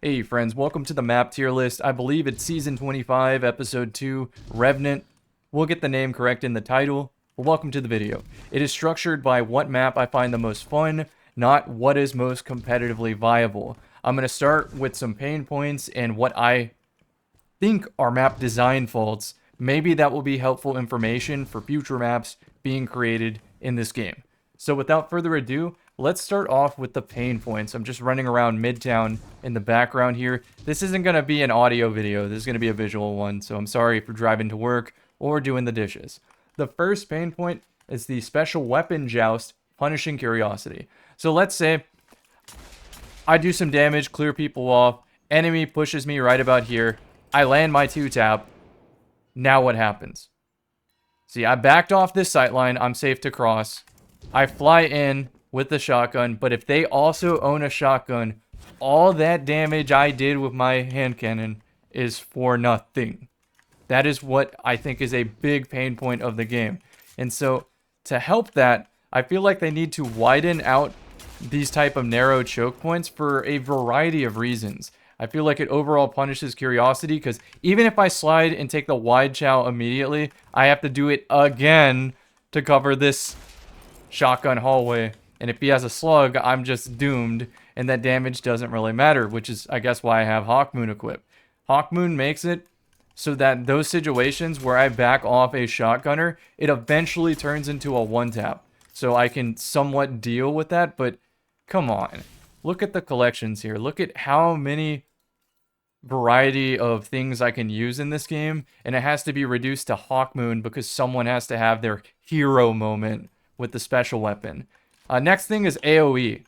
Hey friends, welcome to the map tier list. I believe it's season 25, episode 2, Revenant. We'll get the name correct in the title. But welcome to the video. It is structured by what map I find the most fun, not what is most competitively viable. I'm going to start with some pain points and what I think are map design faults. Maybe that will be helpful information for future maps being created in this game. So without further ado, let's start off with the pain points. I'm just running around Midtown in the background here. This isn't going to be an audio video. This is going to be a visual one, so I'm sorry if you're driving to work or doing the dishes. The first pain point is the special weapon joust, punishing curiosity. So let's say I do some damage, clear people off, enemy pushes me right about here, I land my 2-tap, now what happens? See, I backed off this sightline, I'm safe to cross. I fly in with the shotgun, but if they also own a shotgun, all that damage I did with my hand cannon is for nothing. That is what I think is a big pain point of the game. And so, to help that, I feel like they need to widen out these type of narrow choke points for a variety of reasons. I feel like it overall punishes curiosity, because even if I slide and take the wide chow immediately, I have to do it again to cover this shotgun hallway, and if he has a slug, I'm just doomed, and that damage doesn't really matter, which is, I guess, why I have Hawkmoon equipped. Hawkmoon makes it so that those situations where I back off a shotgunner, it eventually turns into a 1-tap, so I can somewhat deal with that, but come on. Look at the collections here. Look at how many variety of things I can use in this game, and it has to be reduced to Hawkmoon because someone has to have their hero moment with the special weapon. Next thing is AoE.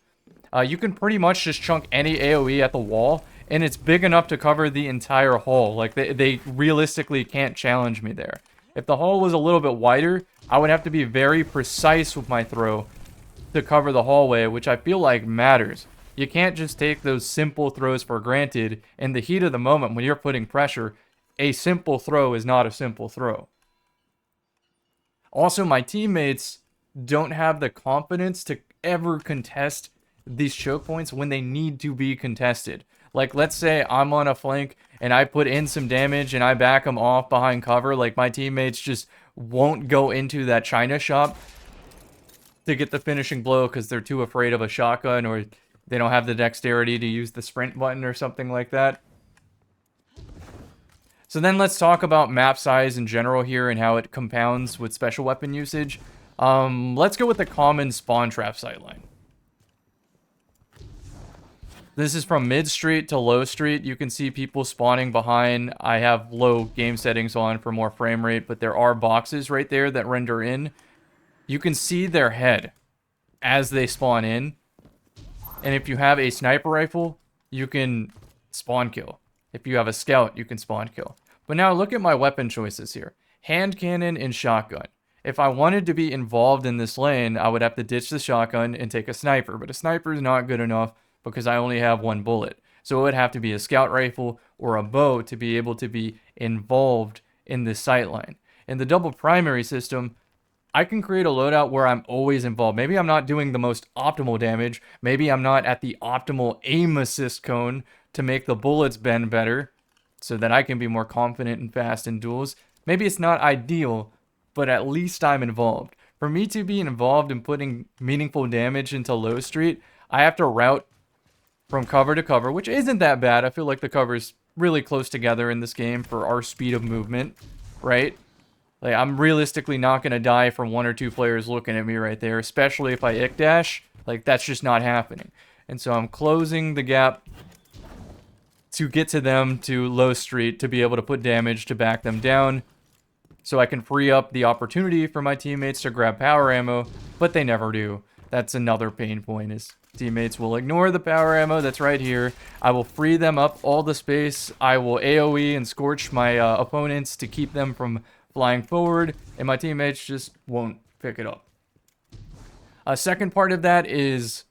You can pretty much just chunk any AoE at the wall, and it's big enough to cover the entire hall. Like, they realistically can't challenge me there. If the hall was a little bit wider, I would have to be very precise with my throw to cover the hallway, which I feel like matters. You can't just take those simple throws for granted. In the heat of the moment, when you're putting pressure, a simple throw is not a simple throw. Also, my teammates don't have the confidence to ever contest these choke points when they need to be contested. Like, let's say I'm on a flank and I put in some damage and I back them off behind cover. Like, my teammates just won't go into that China shop to get the finishing blow because they're too afraid of a shotgun, or they don't have the dexterity to use the sprint button or something like that. So then let's talk about map size in general here and how it compounds with special weapon usage. Let's go with the common spawn trap sightline. This is from mid street to low street. You can see people spawning behind. I have low game settings on for more frame rate, but there are boxes right there that render in. You can see their head as they spawn in. And if you have a sniper rifle, you can spawn kill. If you have a scout, you can spawn kill. But now look at my weapon choices here. Hand cannon and shotgun. If I wanted to be involved in this lane, I would have to ditch the shotgun and take a sniper. But a sniper is not good enough because I only have one bullet. So it would have to be a scout rifle or a bow to be able to be involved in this sightline. In the double primary system, I can create a loadout where I'm always involved. Maybe I'm not doing the most optimal damage. Maybe I'm not at the optimal aim assist cone to make the bullets bend better so that I can be more confident and fast in duels. Maybe it's not ideal, but at least I'm involved. For me to be involved in putting meaningful damage into low street, I have to route from cover to cover, which isn't that bad. I feel like the cover's really close together in this game for our speed of movement, right? Like, I'm realistically not going to die from 1 or 2 players looking at me right there, especially if I ick dash. Like, that's just not happening. And so I'm closing the gap to get to them to low street to be able to put damage to back them down, so I can free up the opportunity for my teammates to grab power ammo, but they never do. That's another pain point, is teammates will ignore the power ammo that's right here. I will free them up all the space. I will AoE and scorch my opponents to keep them from flying forward, and my teammates just won't pick it up. A second part of that is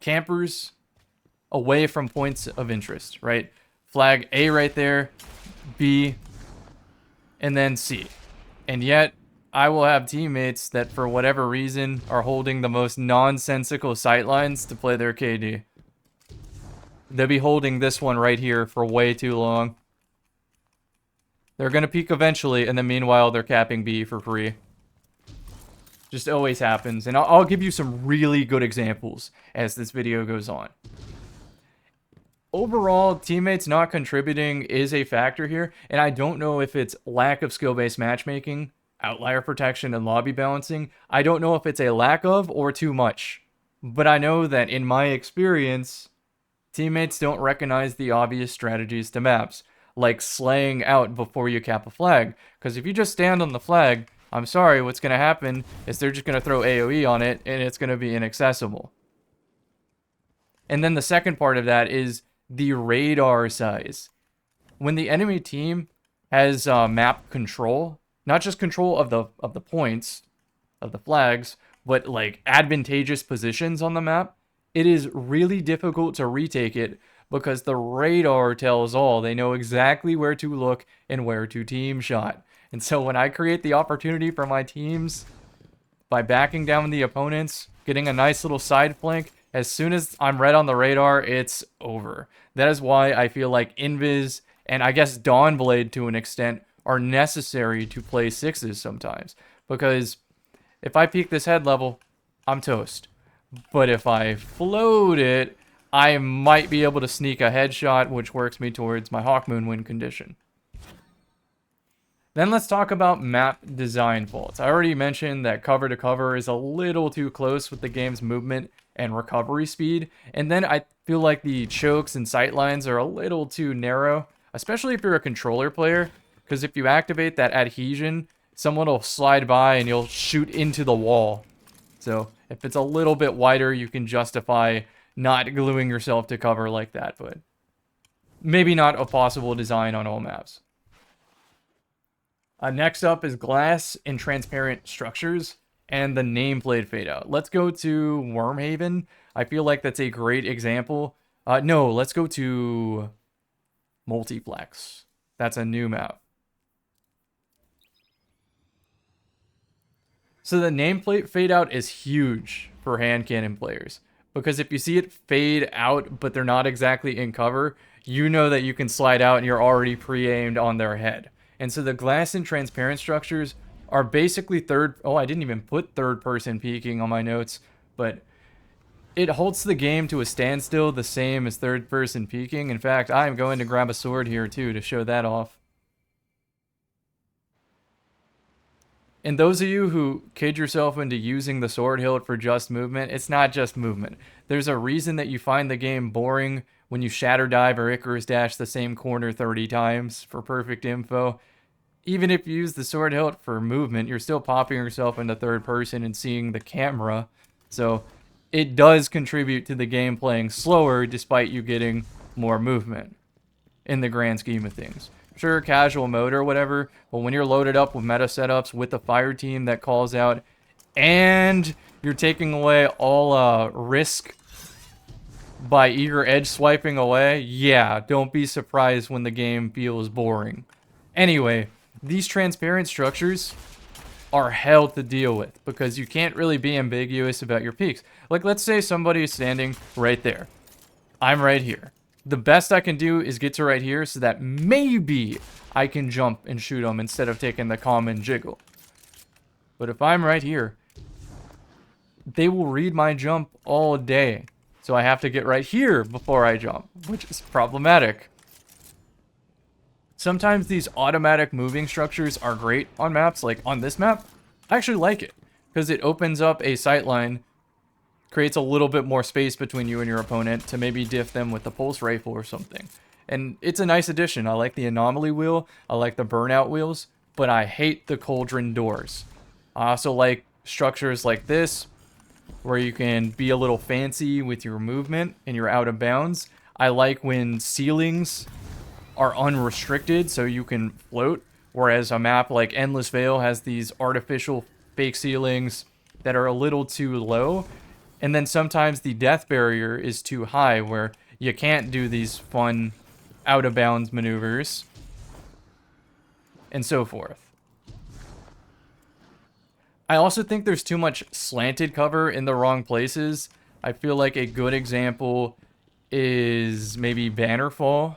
campers away from points of interest, right? Flag A right there, B, and then C. And yet, I will have teammates that, for whatever reason, are holding the most nonsensical sightlines to play their KD. they'll be holding this one right here for way too long. They're going to peek eventually, and then meanwhile, they're capping B for free. Just always happens. And I'll give you some really good examples as this video goes on. Overall, teammates not contributing is a factor here, and I don't know if it's lack of skill-based matchmaking, outlier protection, and lobby balancing. I don't know if it's a lack of or too much. But I know that in my experience, teammates don't recognize the obvious strategies to maps, like slaying out before you cap a flag. Because if you just stand on the flag, I'm sorry, what's going to happen is they're just going to throw AoE on it, and it's going to be inaccessible. And then the second part of that is the radar size. When the enemy team has map control, not just control of the points, of the flags, but like advantageous positions on the map, it is really difficult to retake it because the radar tells all. They know exactly where to look and where to team shot. And so when I create the opportunity for my teams by backing down the opponents, getting a nice little side flank, as soon as I'm red on the radar, it's over. That is why I feel like Invis and I guess Dawnblade to an extent are necessary to play sixes sometimes. Because if I peek this head level, I'm toast. But if I float it, I might be able to sneak a headshot, which works me towards my Hawkmoon win condition. Then let's talk about map design faults. I already mentioned that cover to cover is a little too close with the game's movement and recovery speed. And then I feel like the chokes and sightlines are a little too narrow, especially if you're a controller player. Because if you activate that adhesion, someone will slide by and you'll shoot into the wall. So if it's a little bit wider, you can justify not gluing yourself to cover like that. But maybe not a possible design on all maps. Next up is glass and transparent structures and the nameplate fade out. Let's go to Wormhaven. I feel like that's a great example. No, let's go to Multiplex. That's a new map. So the nameplate fade out is huge for hand cannon players. Because if you see it fade out, but they're not exactly in cover, you know that you can slide out and you're already pre-aimed on their head. And so the glass and transparent structures are basically I didn't even put third person peeking on my notes, but it holds the game to a standstill the same as third person peeking. In fact, I'm going to grab a sword here too to show that off. And those of you who kid yourself into using the sword hilt for just movement, it's not just movement. There's a reason that you find the game boring when you shatter dive or Icarus dash the same corner 30 times for perfect info. Even if you use the sword hilt for movement, you're still popping yourself into third person and seeing the camera. So it does contribute to the game playing slower despite you getting more movement in the grand scheme of things. Sure, casual mode or whatever, but when you're loaded up with meta setups with the fire team that calls out and you're taking away all risk by eager edge swiping away, yeah, don't be surprised when the game feels boring. Anyway, these transparent structures are hell to deal with because you can't really be ambiguous about your peaks. Like, let's say somebody is standing right there. I'm right here. The best I can do is get to right here so that maybe I can jump and shoot them instead of taking the common jiggle. But if I'm right here, they will read my jump all day. So I have to get right here before I jump, which is problematic. Sometimes these automatic moving structures are great on maps, like on this map. I actually like it, because it opens up a sightline, creates a little bit more space between you and your opponent to maybe diff them with the pulse rifle or something. And it's a nice addition. I like the anomaly wheel, I like the burnout wheels, but I hate the cauldron doors. I also like structures like this, where you can be a little fancy with your movement and you're out of bounds. I like when ceilings are unrestricted so you can float, whereas a map like Endless Vale has these artificial fake ceilings that are a little too low. And then sometimes the death barrier is too high where you can't do these fun out of bounds maneuvers and so forth. I also think there's too much slanted cover in the wrong places. I feel like a good example is maybe Bannerfall.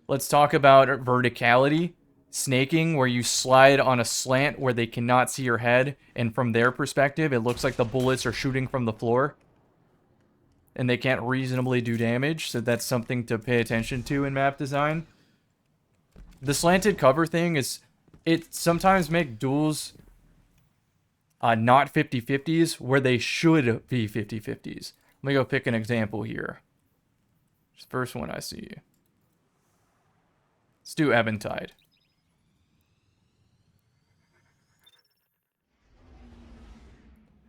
Let's talk about verticality. Snaking, where you slide on a slant where they cannot see your head, and from their perspective, it looks like the bullets are shooting from the floor. And they can't reasonably do damage, so that's something to pay attention to in map design. The slanted cover thing is... It sometimes makes duels not 50-50s, where they should be 50-50s. Let me go pick an example here. First one I see. Let's do Eventide.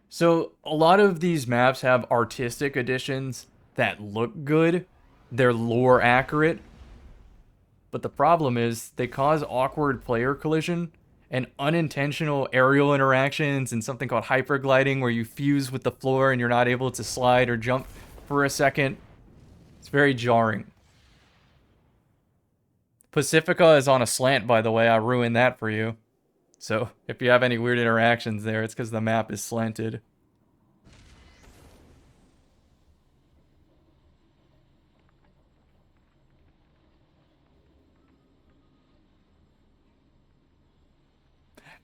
So, a lot of these maps have artistic additions that look good. They're lore accurate. But the problem is, they cause awkward player collision and unintentional aerial interactions and something called hypergliding, where you fuse with the floor and you're not able to slide or jump for a second. It's very jarring. Pacifica is on a slant, by the way. I ruined that for you. So, if you have any weird interactions there, it's because the map is slanted.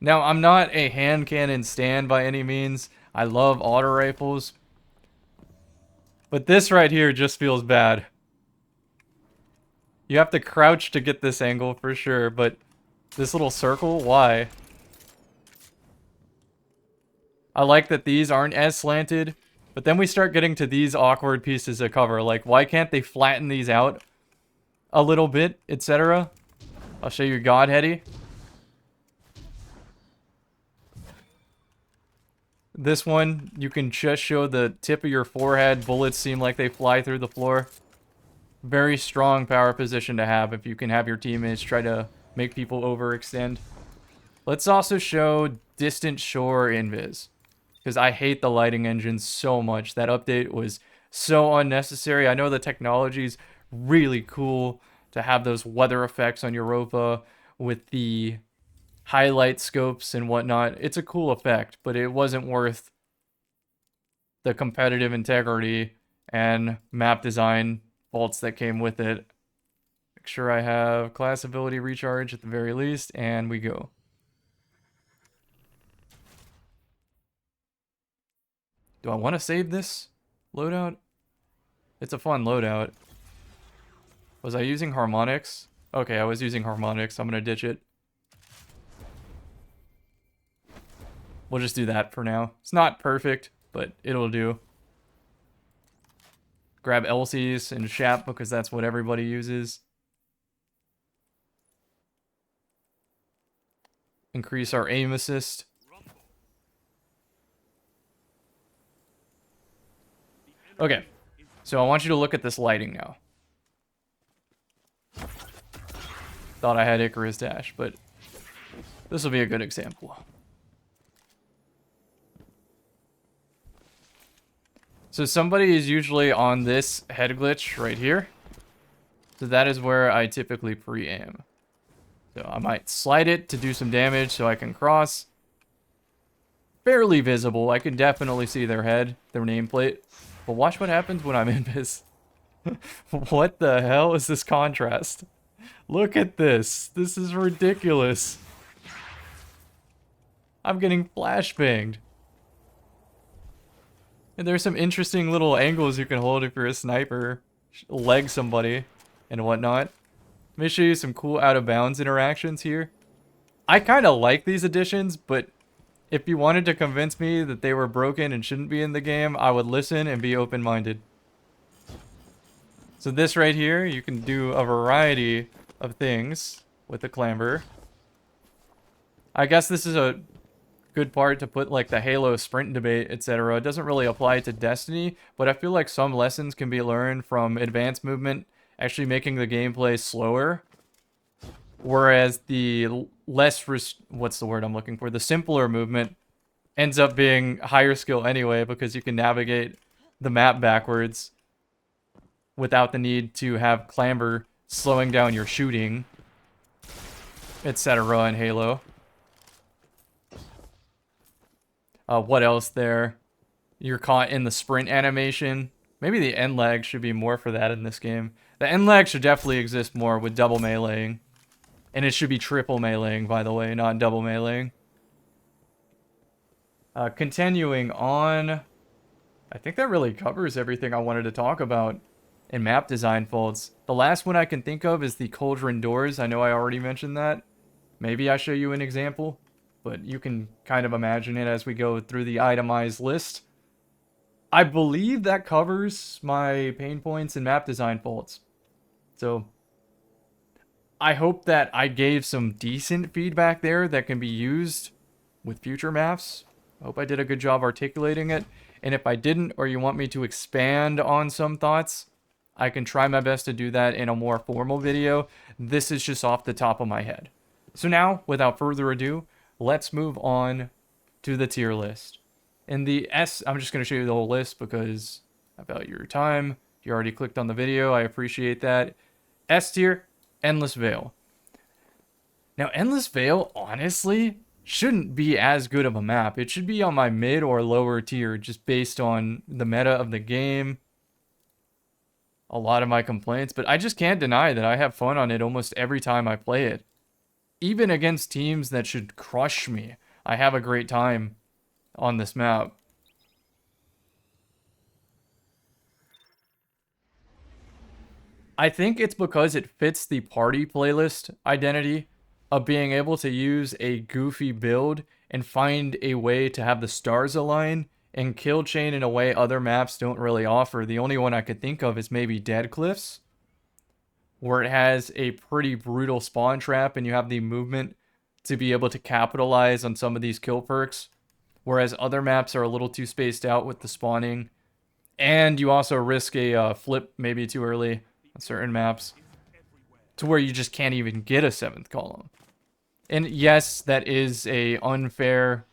Now, I'm not a hand cannon stan by any means. I love auto rifles. But this right here just feels bad. You have to crouch to get this angle for sure, but this little circle, why? I like that these aren't as slanted, but then we start getting to these awkward pieces of cover. Like, why can't they flatten these out a little bit, etc.? I'll show you Godheady. This one, you can just show the tip of your forehead. Bullets seem like they fly through the floor. Very strong power position to have if you can have your teammates try to make people overextend. Let's also show Distant Shore Invis, because I hate the lighting engine so much. That update was so unnecessary. I know the technology's really cool to have those weather effects on Europa with the highlight scopes and whatnot. It's a cool effect, but it wasn't worth the competitive integrity and map design faults that came with it. Make sure I have class ability recharge at the very least, and we go. Do I want to save this loadout? It's a fun loadout. Was I using harmonics? Okay, I was using harmonics. I'm going to ditch it. We'll just do that for now. It's not perfect, but it'll do. Grab Elsie's and Shap because that's what everybody uses. Increase our aim assist. Okay, so I want you to look at this lighting now. Thought I had Icarus Dash, but this will be a good example. So somebody is usually on this head glitch right here. So that is where I typically pre-aim. So I might slide it to do some damage so I can cross. Fairly visible. I can definitely see their head, their nameplate. But watch what happens when I'm in this. What the hell is this contrast? Look at this. This is ridiculous. I'm getting flashbanged. And there's some interesting little angles you can hold if you're a sniper. Leg somebody and whatnot. Let me show you some cool out of bounds interactions here. I kind of like these additions, but if you wanted to convince me that they were broken and shouldn't be in the game, I would listen and be open-minded. So this right here, you can do a variety of things with the clamber. I guess this is a good part to put like the Halo sprint debate, etc. It doesn't really apply to Destiny, but I feel like some lessons can be learned from advanced movement actually making the gameplay slower. Whereas the less, what's the word I'm looking for? The simpler movement ends up being higher skill anyway because you can navigate the map backwards without the need to have clamber slowing down your shooting, etc. in Halo. What else there? You're caught in the sprint animation Maybe the end lag should be more for that in this game. The end lag should definitely exist more with double meleeing. And it should be triple meleeing, by the way, not double meleeing. Continuing on, I think that really covers everything I wanted to talk about in map design faults. The last one I can think of is the cauldron doors. I know I already mentioned that. Maybe I show you an example, but you can kind of imagine it as we go through the itemized list. I believe that covers my pain points in map design faults. So I hope that I gave some decent feedback there that can be used with future maps. I hope I did a good job articulating it. And if I didn't, or you want me to expand on some thoughts, I can try my best to do that in a more formal video. This is just off the top of my head. So now, without further ado, let's move on to the tier list. In the S, I'm just going to show you the whole list because I value your time. You already clicked on the video. I appreciate that. S tier, Endless Veil. Now, Endless Veil, honestly, shouldn't be as good of a map. It should be on my mid or lower tier just based on the meta of the game. A lot of my complaints, but I just can't deny that I have fun on it almost every time I play it. Even against teams that should crush me, I have a great time on this map. I think it's because it fits the party playlist identity of being able to use a goofy build and find a way to have the stars align and kill chain in a way other maps don't really offer. The only one I could think of is maybe Dead Cliffs, where it has a pretty brutal spawn trap and you have the movement to be able to capitalize on some of these kill perks, whereas other maps are a little too spaced out with the spawning, and you also risk a flip maybe too early on certain maps to where you just can't even get a 7th column. And yes, that is a unfair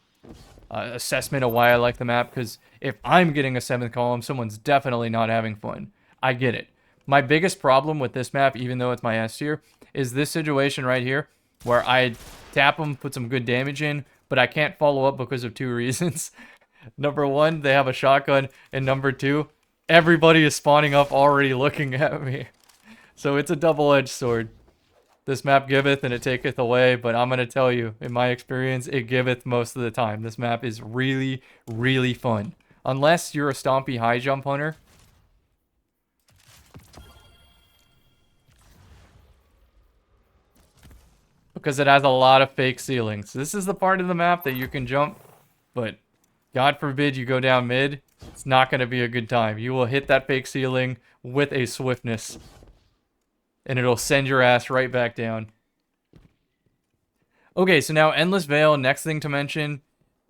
assessment of why I like the map, because if I'm getting a 7th column, someone's definitely not having fun. I get it. My biggest problem with this map, even though it's my S tier, is this situation right here, where I tap them, put some good damage in, but I can't follow up because of 2 reasons. Number 1, they have a shotgun, and number 2, everybody is spawning up already looking at me. So it's a double-edged sword. This map giveth and it taketh away, but I'm going to tell you, in my experience, it giveth most of the time. This map is really, really fun. Unless you're a stompy high jump hunter. Because it has a lot of fake ceilings. This is the part of the map that you can jump, but God forbid you go down mid, it's not going to be a good time. You will hit that fake ceiling with a swiftness, and it'll send your ass right back down. Okay, so now Endless Veil, next thing to mention,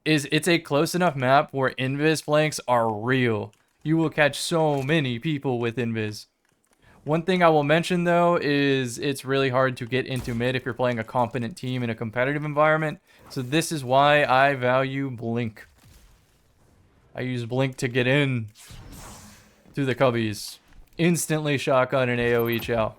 is it's a close enough map where invis flanks are real. You will catch so many people with invis. One thing I will mention, though, is it's really hard to get into mid if you're playing a competent team in a competitive environment. So this is why I value Blink. I use Blink to get in to the cubbies. Instantly shotgun and AoE chow.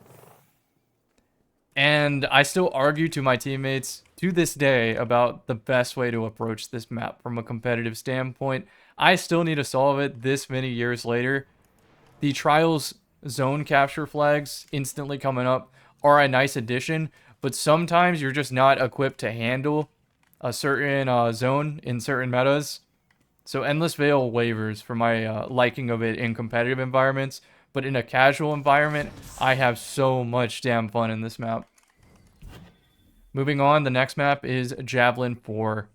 And I still argue to my teammates to this day about the best way to approach this map from a competitive standpoint. I still need to solve it this many years later. The Trials zone capture flags instantly coming up are a nice addition, but sometimes you're just not equipped to handle a certain zone in certain metas. So Endless Veil wavers for my liking of it in competitive environments, but in a casual environment, I have so much damn fun in this map. Moving on, the next map is Javelin 4.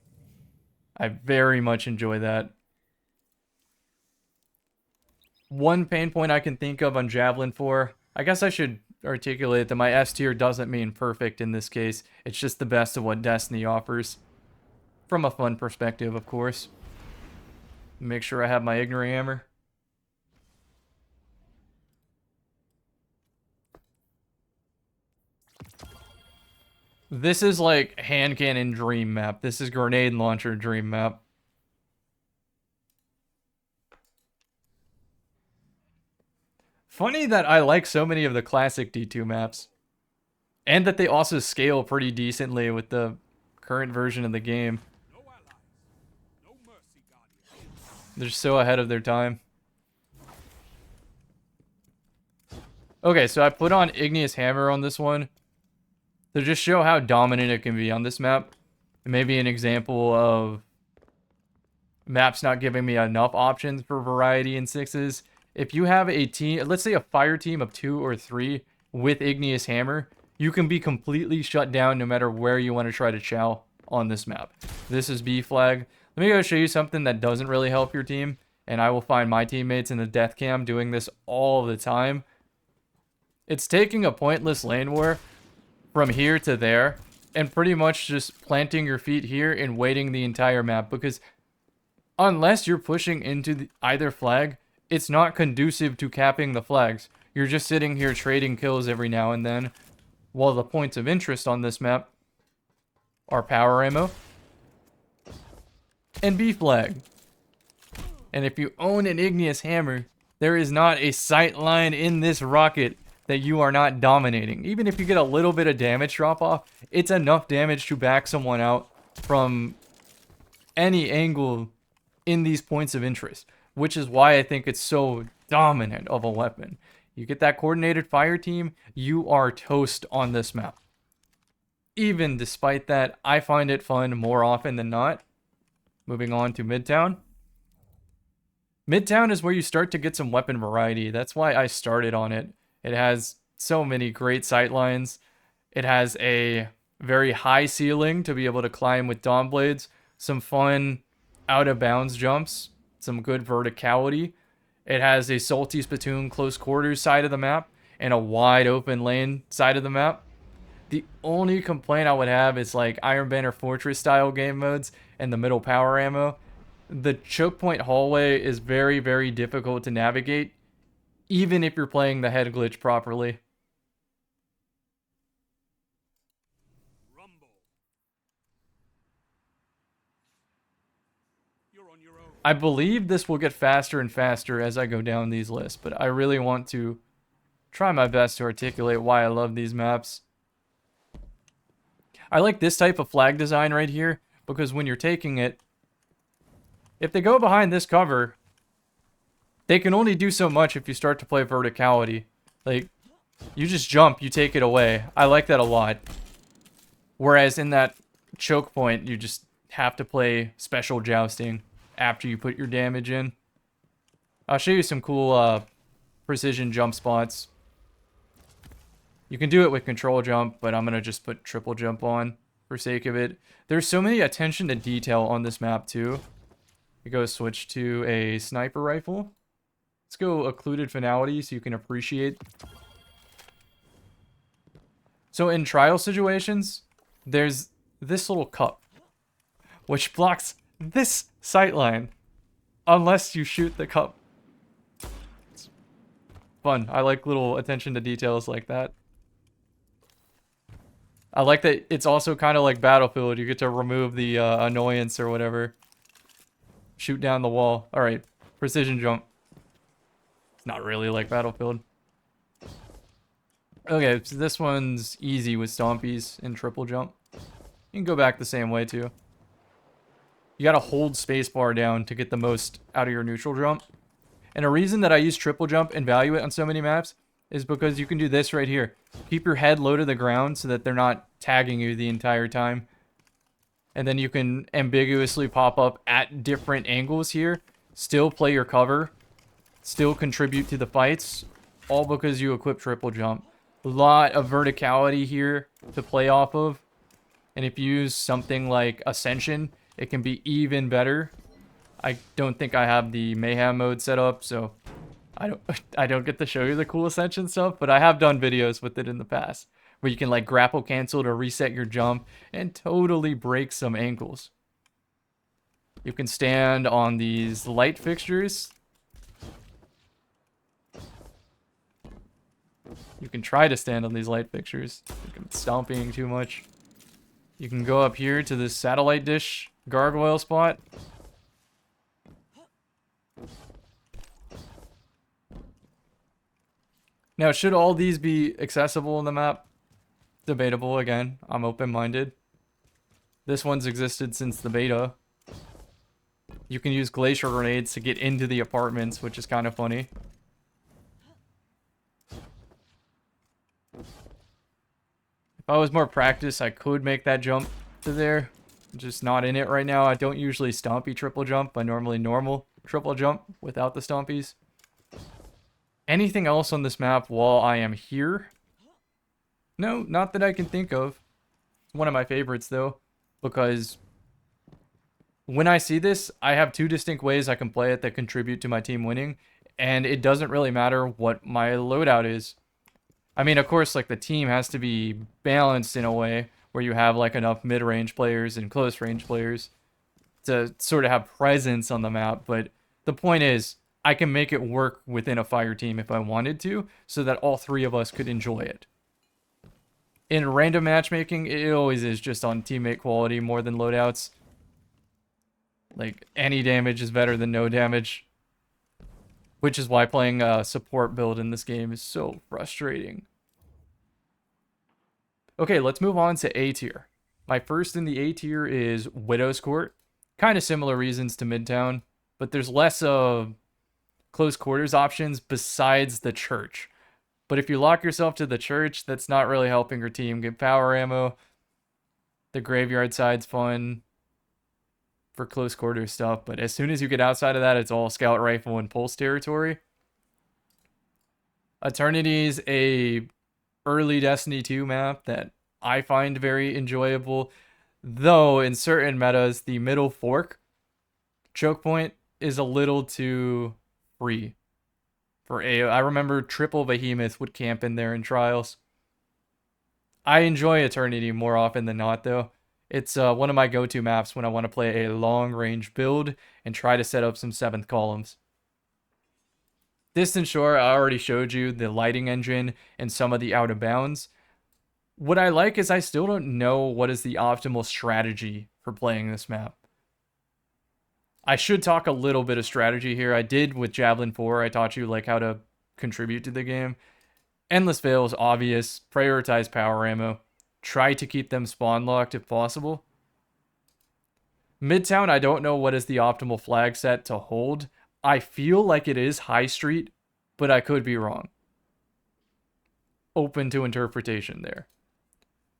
I very much enjoy that. One pain point I can think of on Javelin 4, I guess I should articulate that my S tier doesn't mean perfect in this case. It's just the best of what Destiny offers. From a fun perspective, of course. Make sure I have my Ignorant Hammer. This is like hand cannon dream map. This is grenade launcher dream map. Funny that I like so many of the classic D2 maps. And that they also scale pretty decently with the current version of the game. They're so ahead of their time. Okay, so I put on Igneous Hammer on this one to just show how dominant it can be on this map. Maybe an example of maps not giving me enough options for variety in sixes. If you have a team, let's say a fire team of 2 or 3 with Igneous Hammer, you can be completely shut down no matter where you want to try to chow on this map. This is B flag. Let me go show you something that doesn't really help your team, and I will find my teammates in the death cam doing this all the time. It's taking a pointless lane war from here to there and pretty much just planting your feet here and waiting the entire map, because unless you're pushing into either flag, it's not conducive to capping the flags. You're just sitting here trading kills every now and then, while the points of interest on this map are power ammo and B flag. And if you own an Igneous Hammer, there is not a sight line in this rocket that you are not dominating. Even if you get a little bit of damage drop off, it's enough damage to back someone out from any angle in these points of interest, which is why I think it's so dominant of a weapon. You get that coordinated fire team, you are toast on this map. Even despite that, I find it fun more often than not. Moving on to Midtown. Midtown is where you start to get some weapon variety. That's why I started on it. It has so many great sight lines. It has a very high ceiling to be able to climb with Dawn Blades. Some fun out of bounds jumps. Some good verticality. It has a Salty Spittoon close quarters side of the map and a wide open lane side of the map. The only complaint I would have is like Iron Banner Fortress style game modes and the middle power ammo. The choke point hallway is very, very difficult to navigate, even if you're playing the head glitch properly. Rumble. You're on your own. I believe this will get faster and faster as I go down these lists, but I really want to try my best to articulate why I love these maps. I like this type of flag design right here, because when you're taking it, if they go behind this cover, they can only do so much if you start to play verticality. Like, you just jump, you take it away. I like that a lot. Whereas in that choke point, you just have to play special jousting after you put your damage in. I'll show you some cool precision jump spots. You can do it with control jump, but I'm going to just put triple jump on for sake of it. There's so many attention to detail on this map too. We go switch to a sniper rifle. Let's go occluded finality so you can appreciate. So in trial situations, there's this little cup, which blocks this sightline unless you shoot the cup. It's fun. I like little attention to details like that. I like that it's also kind of like Battlefield. You get to remove the annoyance or whatever. Shoot down the wall. Alright, precision jump. It's not really like Battlefield. Okay, so this one's easy with stompies and triple jump. You can go back the same way too. You gotta hold spacebar down to get the most out of your neutral jump. And a reason that I use triple jump and value it on so many maps is because you can do this right here. Keep your head low to the ground so that they're not tagging you the entire time. And then you can ambiguously pop up at different angles here. Still play your cover. Still contribute to the fights. All because you equip triple jump. A lot of verticality here to play off of. And if you use something like Ascension, it can be even better. I don't think I have the Mayhem mode set up, so I don't get to show you the cool Ascension stuff, but I have done videos with it in the past, where you can like grapple cancel to reset your jump and totally break some ankles. You can stand on these light fixtures. You can try to stand on these light fixtures. I'm stomping too much. You can go up here to this satellite dish gargoyle spot. Now, should all these be accessible in the map? Debatable again. I'm open-minded. This one's existed since the beta. You can use glacier grenades to get into the apartments, which is kind of funny. If I was more practiced, I could make that jump to there. I'm just not in it right now. I don't usually stompy triple jump. I normally normal triple jump without the stompies. Anything else on this map while I am here? No, not that I can think of. It's one of my favorites, though, because when I see this, I have two distinct ways I can play it that contribute to my team winning, and it doesn't really matter what my loadout is. I mean, of course, like, the team has to be balanced in a way where you have, like, enough mid-range players and close-range players to sort of have presence on the map, but the point is, I can make it work within a fire team if I wanted to, so that all three of us could enjoy it. In random matchmaking, it always is just on teammate quality more than loadouts. Like, any damage is better than no damage. Which is why playing a support build in this game is so frustrating. Okay, let's move on to A tier. My first in the A tier is Widow's Court. Kind of similar reasons to Midtown, but there's less close quarters options besides the church. But if you lock yourself to the church, that's not really helping your team get power ammo. The graveyard side's fun for close quarter stuff, but as soon as you get outside of that, it's all scout rifle and pulse territory. Eternity's a early Destiny 2 map that I find very enjoyable, though in certain metas, the middle fork choke point is a little too free for AO. I remember triple behemoth would camp in there in trials. I enjoy Eternity more often than not, though. It's one of my go-to maps when I want to play a long-range build and try to set up some 7th columns. Distant Shore, I already showed you the lighting engine and some of the out of bounds. What I like is I still don't know what is the optimal strategy for playing this map. I should talk a little bit of strategy here. I did with Javelin 4. I taught you like how to contribute to the game. Endless Veil is obvious. Prioritize power ammo. Try to keep them spawn locked if possible. Midtown, I don't know what is the optimal flag set to hold. I feel like it is High Street, but I could be wrong. Open to interpretation there.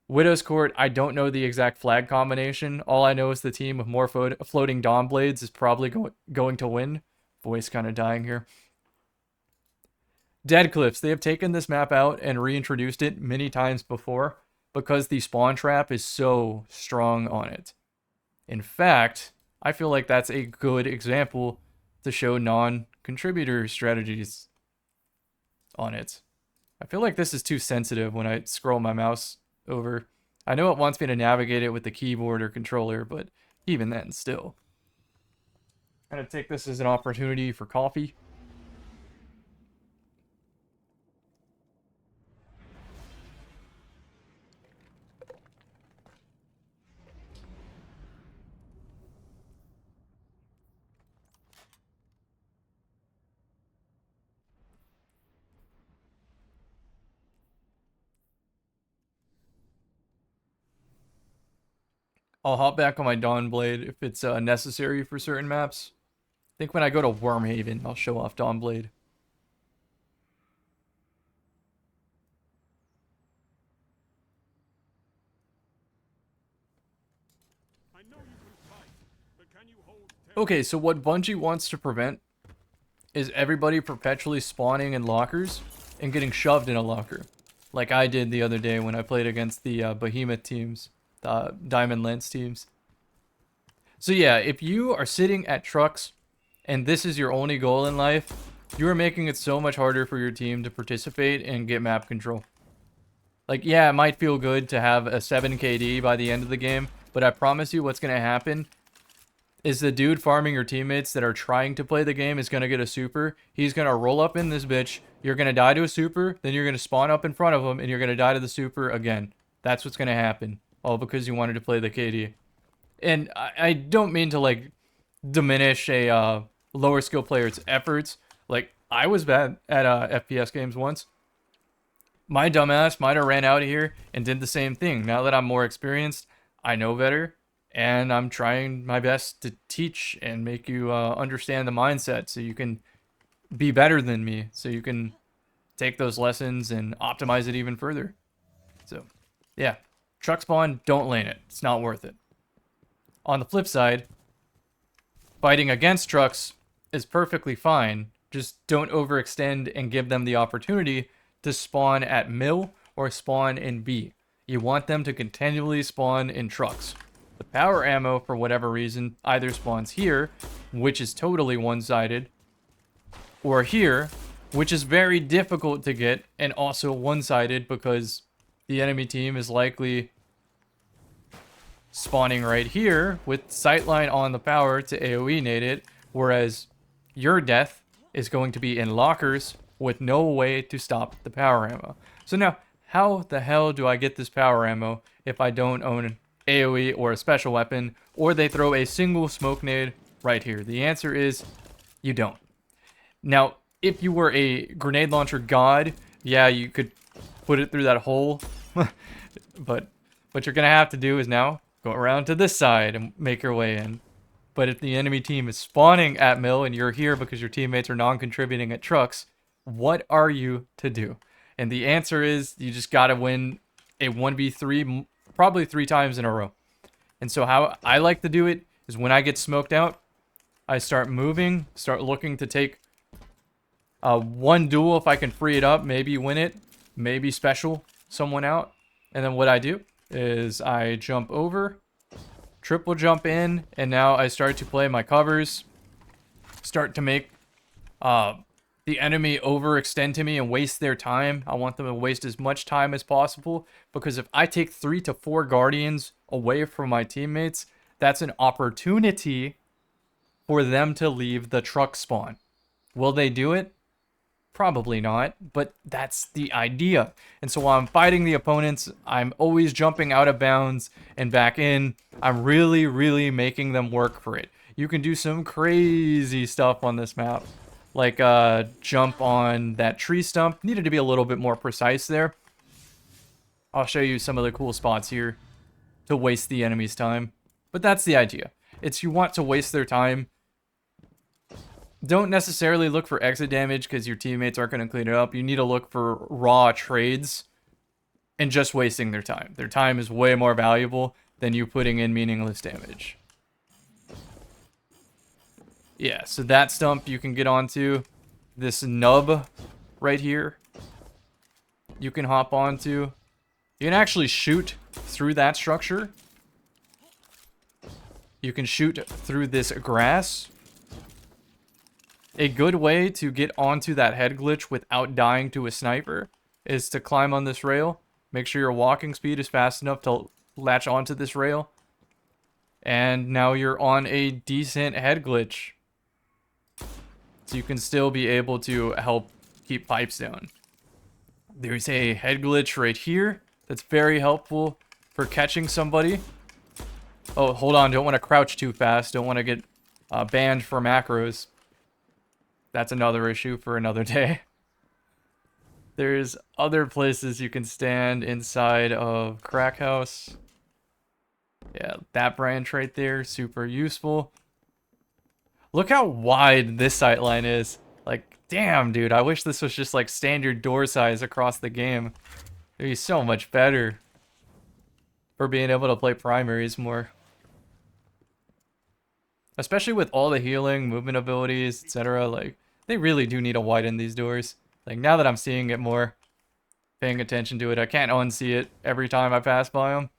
Widow's Court, I don't know the exact flag combination. All I know is the team with more floating Dawn Blades is probably going to win. Voice kind of dying here. Dead Cliffs, they have taken this map out and reintroduced it many times before because the spawn trap is so strong on it. In fact, I feel like that's a good example to show non-contributor strategies on it. I feel like this is too sensitive when I scroll my mouse over. I know it wants me to navigate it with the keyboard or controller, but even then, still. I'm gonna take this as an opportunity for coffee. I'll hop back on my Dawn Blade if it's necessary for certain maps. I think when I go to Wormhaven, I'll show off Dawn Blade. Okay, so what Bungie wants to prevent is everybody perpetually spawning in lockers and getting shoved in a locker. Like I did the other day when I played against the Behemoth teams. Diamond Lance teams. So yeah, if you are sitting at trucks and this is your only goal in life, you are making it so much harder for your team to participate and get map control. Like, yeah, it might feel good to have a 7 KD by the end of the game, but I promise you what's going to happen is the dude farming your teammates that are trying to play the game is going to get a super. He's going to roll up in this bitch. You're going to die to a super, then you're going to spawn up in front of him, and you're going to die to the super again. That's what's going to happen. All because you wanted to play the KD. And I don't mean to, like, diminish a lower skill player's efforts. Like, I was bad at FPS games once. My dumbass might have ran out of here and did the same thing. Now that I'm more experienced, I know better. And I'm trying my best to teach and make you understand the mindset so you can be better than me. So you can take those lessons and optimize it even further. So, yeah. Truck spawn, don't lane it. It's not worth it. On the flip side, fighting against trucks is perfectly fine. Just don't overextend and give them the opportunity to spawn at mill or spawn in B. You want them to continually spawn in trucks. The power ammo, for whatever reason, either spawns here, which is totally one-sided, or here, which is very difficult to get and also one-sided because the enemy team is likely spawning right here with sightline on the power to AoE nade it, whereas your death is going to be in lockers with no way to stop the power ammo. So now, how the hell do I get this power ammo if I don't own AoE or a special weapon, or they throw a single smoke nade right here? The answer is you don't. Now, if you were a grenade launcher god, yeah, you could put it through that hole, but what you're gonna have to do is now go around to this side and make your way in. But if the enemy team is spawning at mill and you're here because your teammates are non-contributing at trucks, what are you to do? And the answer is you just gotta win a 1v3 probably 3 times in a row. And so how I like to do it is when I get smoked out, I start moving, start looking to take one duel if I can free it up, maybe win it, maybe special someone out. And then what I do is I jump over, triple jump in, and now I start to play my covers, start to make the enemy overextend to me and waste their time. I want them to waste as much time as possible, because if I take 3 to 4 guardians away from my teammates, that's an opportunity for them to leave the truck spawn. Will they do it? Probably not, but that's the idea. And so while I'm fighting the opponents, I'm always jumping out of bounds and back in. I'm really, really making them work for it. You can do some crazy stuff on this map, like jump on that tree stump. Needed to be a little bit more precise there. I'll show you some of the cool spots here to waste the enemy's time. But that's the idea. It's you want to waste their time. Don't necessarily look for exit damage because your teammates aren't going to clean it up. You need to look for raw trades and just wasting their time. Their time is way more valuable than you putting in meaningless damage. Yeah, so that stump you can get onto. This nub right here, you can hop onto. You can actually shoot through that structure. You can shoot through this grass. A good way to get onto that head glitch without dying to a sniper is to climb on this rail. Make sure your walking speed is fast enough to latch onto this rail. And now you're on a decent head glitch. So you can still be able to help keep pipes down. There's a head glitch right here that's very helpful for catching somebody. Oh, hold on. Don't want to crouch too fast. Don't want to get banned for macros. That's another issue for another day. There's other places you can stand inside of Crack House. Yeah, that branch right there, super useful. Look how wide this sightline is. Like, damn, dude, I wish this was just like standard door size across the game. It'd be so much better for being able to play primaries more. Especially with all the healing, movement abilities, etc. Like, they really do need to widen these doors. Like, now that I'm seeing it more, paying attention to it, I can't unsee it every time I pass by them.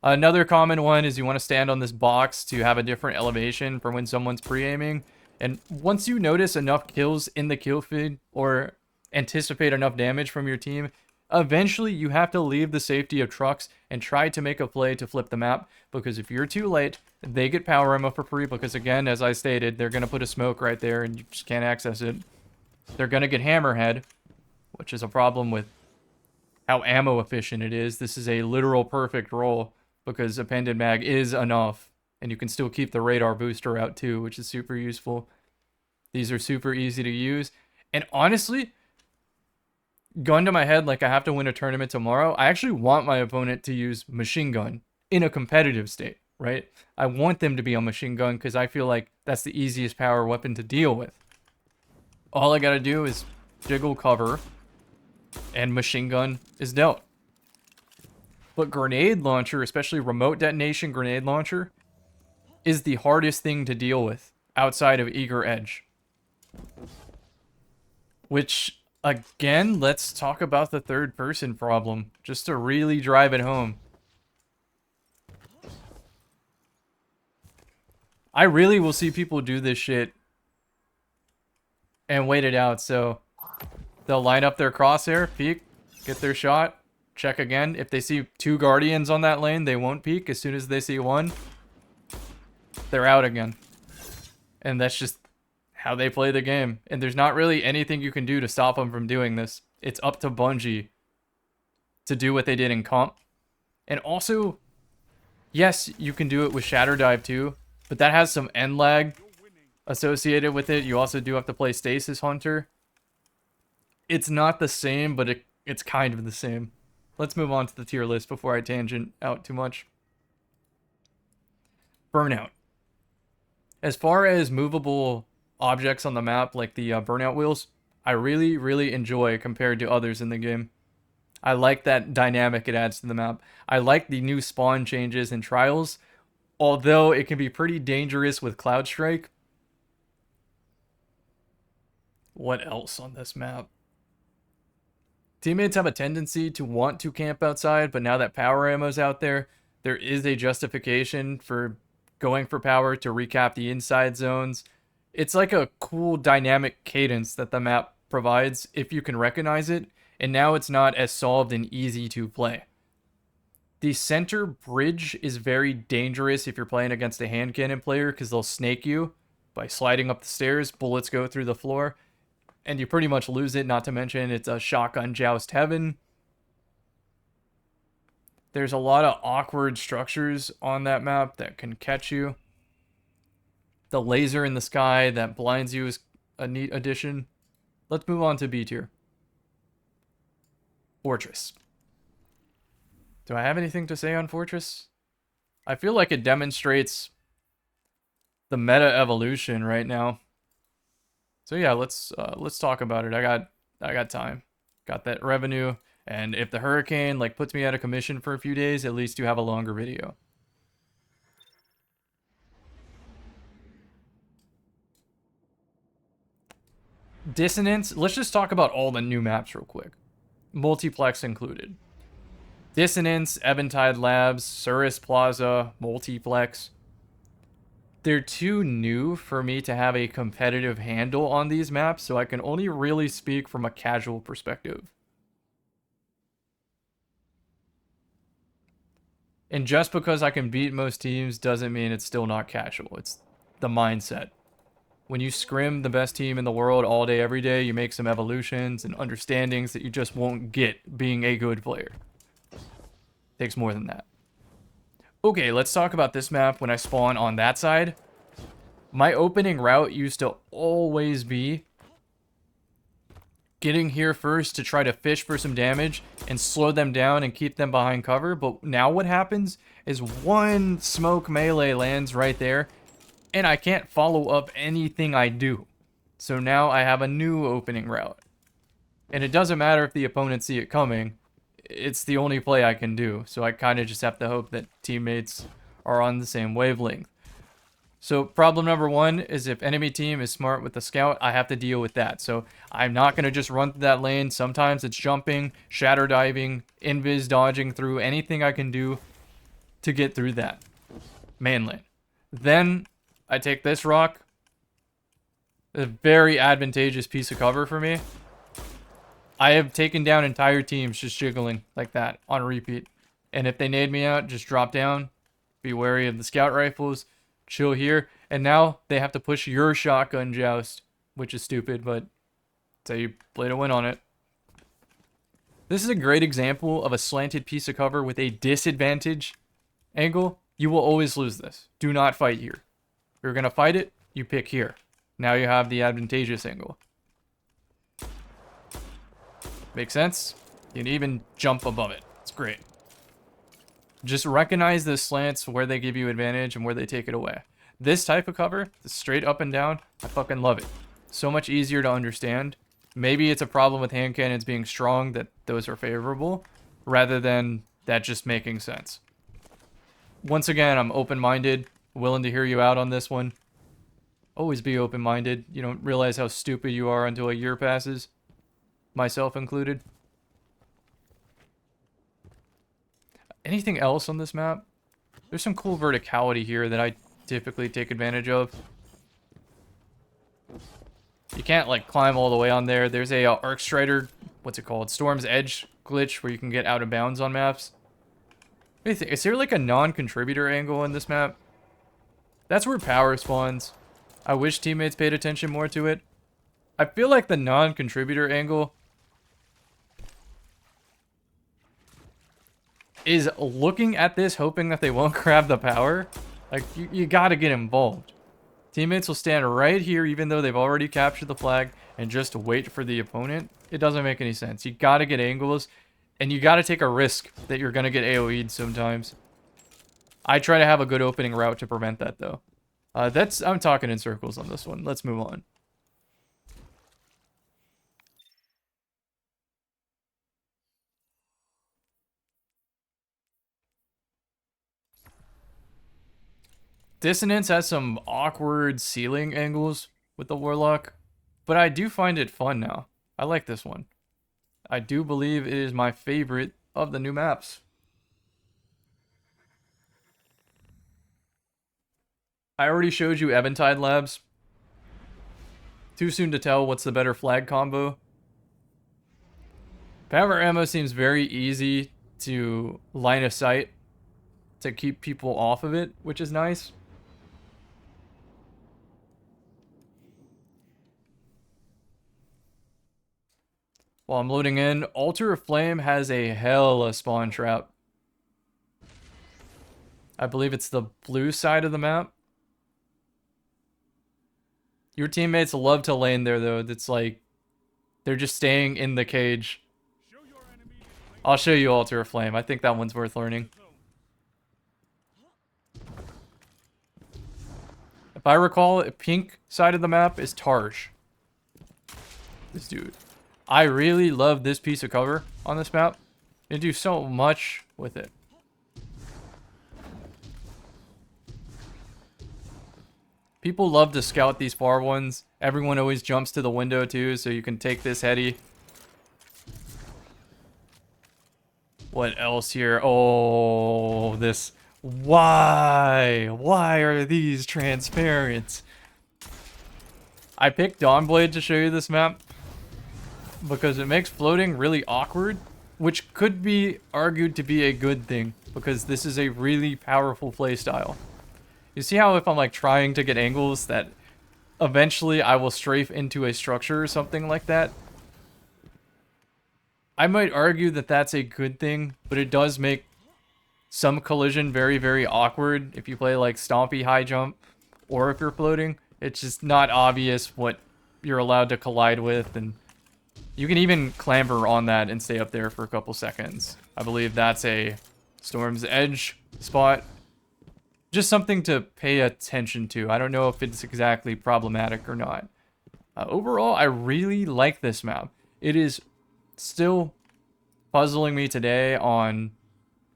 Another common one is you want to stand on this box to have a different elevation for when someone's pre-aiming. And once you notice enough kills in the kill feed or anticipate enough damage from your team, eventually you have to leave the safety of trucks and try to make a play to flip the map. Because if you're too late, they get power ammo for free. Because again, as I stated, they're going to put a smoke right there and you just can't access it. They're going to get hammerhead, which is a problem with how ammo efficient it is. This is a literal perfect roll because appended mag is enough. And you can still keep the radar booster out too, which is super useful. These are super easy to use. And honestly, gun to my head like I have to win a tournament tomorrow, I actually want my opponent to use machine gun in a competitive state, right? I want them to be on machine gun because I feel like that's the easiest power weapon to deal with. All I gotta do is jiggle cover, and machine gun is dealt. But grenade launcher, especially remote detonation grenade launcher, is the hardest thing to deal with outside of Eager Edge. Which, again, let's talk about the third person problem, just to really drive it home. I really will see people do this shit and wait it out, so they'll line up their crosshair, peek, get their shot, check again. If they see 2 guardians on that lane, they won't peek. As soon as they see 1, they're out again. And that's just how they play the game. And there's not really anything you can do to stop them from doing this. It's up to Bungie to do what they did in comp. And also, yes, you can do it with Shatter Dive too, but that has some end lag associated with it. You also do have to play Stasis Hunter. It's not the same, but it's kind of the same. Let's move on to the tier list before I tangent out too much. Burnout. As far as movable objects on the map, like the burnout wheels, I really, really enjoy compared to others in the game. I like that dynamic it adds to the map. I like the new spawn changes and trials, although it can be pretty dangerous with Cloud Strike. What else on this map? Teammates have a tendency to want to camp outside, but now that power ammo's out there, there is a justification for going for power to recap the inside zones. It's like a cool dynamic cadence that the map provides if you can recognize it, and now it's not as solved and easy to play. The center bridge is very dangerous if you're playing against a hand cannon player because they'll snake you by sliding up the stairs, bullets go through the floor, and you pretty much lose it, not to mention it's a shotgun joust heaven. There's a lot of awkward structures on that map that can catch you. The laser in the sky that blinds you is a neat addition. Let's move on to B tier. Fortress. Do I have anything to say on Fortress? I feel like it demonstrates the meta evolution right now. So yeah, let's talk about it. I got time. Got that revenue, and if the hurricane like puts me out of commission for a few days, at least you have a longer video. Dissonance. Let's just talk about all the new maps real quick. Multiplex included. Dissonance, Eventide Labs, Suris Plaza, Multiplex. They're too new for me to have a competitive handle on these maps, so I can only really speak from a casual perspective. And just because I can beat most teams doesn't mean it's still not casual. It's the mindset. When you scrim the best team in the world all day, every day, you make some evolutions and understandings that you just won't get being a good player. Takes more than that. Okay, let's talk about this map when I spawn on that side. My opening route used to always be getting here first to try to fish for some damage and slow them down and keep them behind cover. But now what happens is one smoke melee lands right there and I can't follow up anything I do. So now I have a new opening route. And it doesn't matter if the opponents see it coming. It's the only play I can do, so I kind of just have to hope that teammates are on the same wavelength. So problem number one is if enemy team is smart with the scout, I have to deal with that. So I'm not going to just run through that lane. Sometimes it's jumping, shatter diving, invis dodging through, anything I can do to get through that main lane. Then I take this rock, a very advantageous piece of cover for me. I have taken down entire teams just jiggling like that on repeat. And if they nade me out, just drop down. Be wary of the scout rifles. Chill here. And now they have to push your shotgun joust, which is stupid, but that's how you play to win on it. This is a great example of a slanted piece of cover with a disadvantage angle. You will always lose this. Do not fight here. If you're going to fight it, you pick here. Now you have the advantageous angle. Make sense? You can even jump above it. It's great. Just recognize the slants where they give you advantage and where they take it away. This type of cover, the straight up and down, I fucking love it. So much easier to understand. Maybe it's a problem with hand cannons being strong that those are favorable, rather than that just making sense. Once again, I'm open-minded, willing to hear you out on this one. Always be open-minded. You don't realize how stupid you are until a year passes. Myself included. Anything else on this map? There's some cool verticality here that I typically take advantage of. You can't, like, climb all the way on there. There's a Arc Strider, what's it called? Storm's Edge glitch where you can get out of bounds on maps. What do you think? Is there, like, a non-contributor angle in this map? That's where power spawns. I wish teammates paid attention more to it. I feel like the non-contributor angle is looking at this, hoping that they won't grab the power. Like, you gotta get involved. Teammates will stand right here, even though they've already captured the flag, and just wait for the opponent. It doesn't make any sense. You gotta get angles, and you gotta take a risk that you're gonna get AoE'd sometimes. I try to have a good opening route to prevent that, though. I'm talking in circles on this one. Let's move on. Dissonance has some awkward ceiling angles with the Warlock, but I do find it fun now. I like this one. I do believe it is my favorite of the new maps. I already showed you Eventide Labs. Too soon to tell what's the better flag combo. Power ammo seems very easy to line of sight to keep people off of it, which is nice. While I'm loading in, Altar of Flame has a hella spawn trap. I believe it's the blue side of the map. Your teammates love to lane there, though. It's like they're just staying in the cage. I'll show you Altar of Flame. I think that one's worth learning. If I recall, the pink side of the map is Tarsh. This dude. I really love this piece of cover on this map. You do so much with it. People love to scout these far ones. Everyone always jumps to the window too, so you can take this heady. What else here? Oh, this. Why? Why are these transparent? I picked Dawnblade to show you this map because it makes floating really awkward, which could be argued to be a good thing because this is a really powerful playstyle. You see how if I'm like trying to get angles that eventually I will strafe into a structure or something like that? I might argue that that's a good thing, but it does make some collision very, very awkward if you play like Stompy high jump or if you're floating. It's just not obvious what you're allowed to collide with, and you can even clamber on that and stay up there for a couple seconds. I believe that's a Storm's Edge spot. Just something to pay attention to. I don't know if it's exactly problematic or not. Overall, I really like this map. It is still puzzling me today on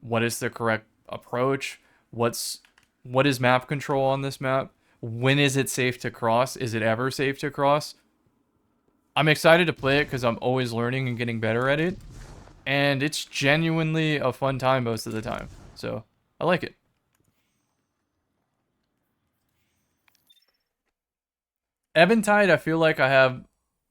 what is the correct approach. What is map control on this map? When is it safe to cross? Is it ever safe to cross? I'm excited to play it because I'm always learning and getting better at it. And it's genuinely a fun time most of the time. So, I like it. Eventide, I feel like I have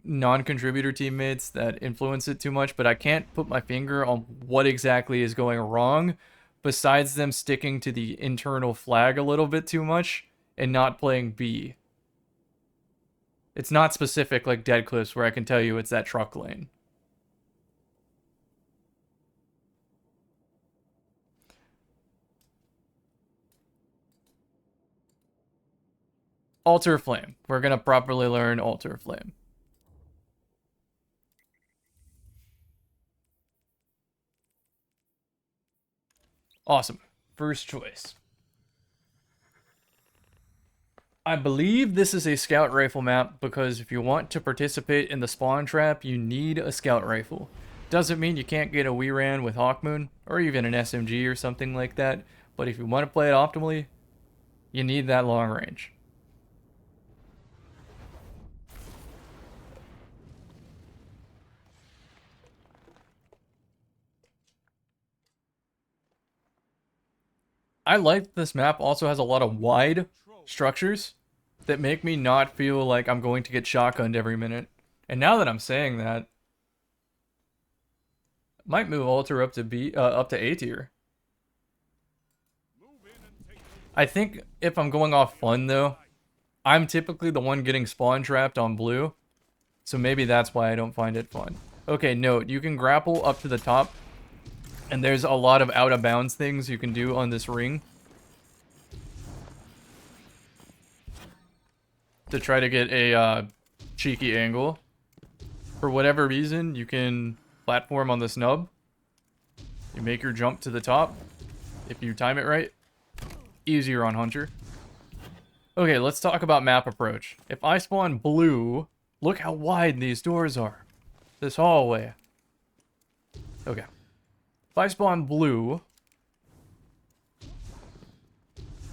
non-contributor teammates that influence it too much, but I can't put my finger on what exactly is going wrong besides them sticking to the internal flag a little bit too much and not playing B. It's not specific like Dead Cliffs where I can tell you it's that truck lane. Altar Flame. We're going to properly learn Altar Flame. Awesome. First choice. I believe this is a scout rifle map because if you want to participate in the spawn trap, you need a scout rifle. Doesn't mean you can't get a WeRan with Hawkmoon or even an SMG or something like that, but if you want to play it optimally, you need that long range. I like this map also has a lot of wide structures that make me not feel like I'm going to get shotgunned every minute. And now that I'm saying that, I might move Alter up to A tier. I think if I'm going off fun though, I'm typically the one getting spawn trapped on blue, so maybe that's why I don't find it fun. Okay, note, you can grapple up to the top, and there's a lot of out of bounds things you can do on this ring to try to get a cheeky angle. For whatever reason, you can platform on this nub. You make your jump to the top. If you time it right, easier on Hunter. Okay, let's talk about map approach. If I spawn blue, look how wide these doors are. This hallway. Okay. If I spawn blue,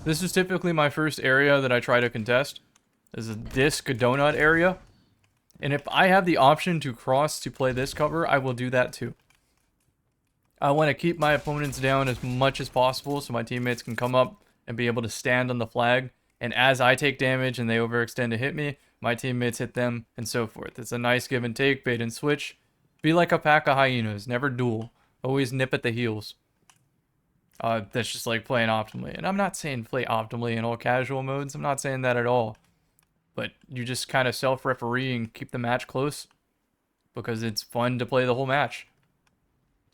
this is typically my first area that I try to contest. This is a disc donut area. And if I have the option to cross to play this cover, I will do that too. I want to keep my opponents down as much as possible so my teammates can come up and be able to stand on the flag. And as I take damage and they overextend to hit me, my teammates hit them and so forth. It's a nice give and take, bait and switch. Be like a pack of hyenas, never duel. Always nip at the heels. That's just like playing optimally. And I'm not saying play optimally in all casual modes. I'm not saying that at all. But you just kind of self-referee and keep the match close. Because it's fun to play the whole match.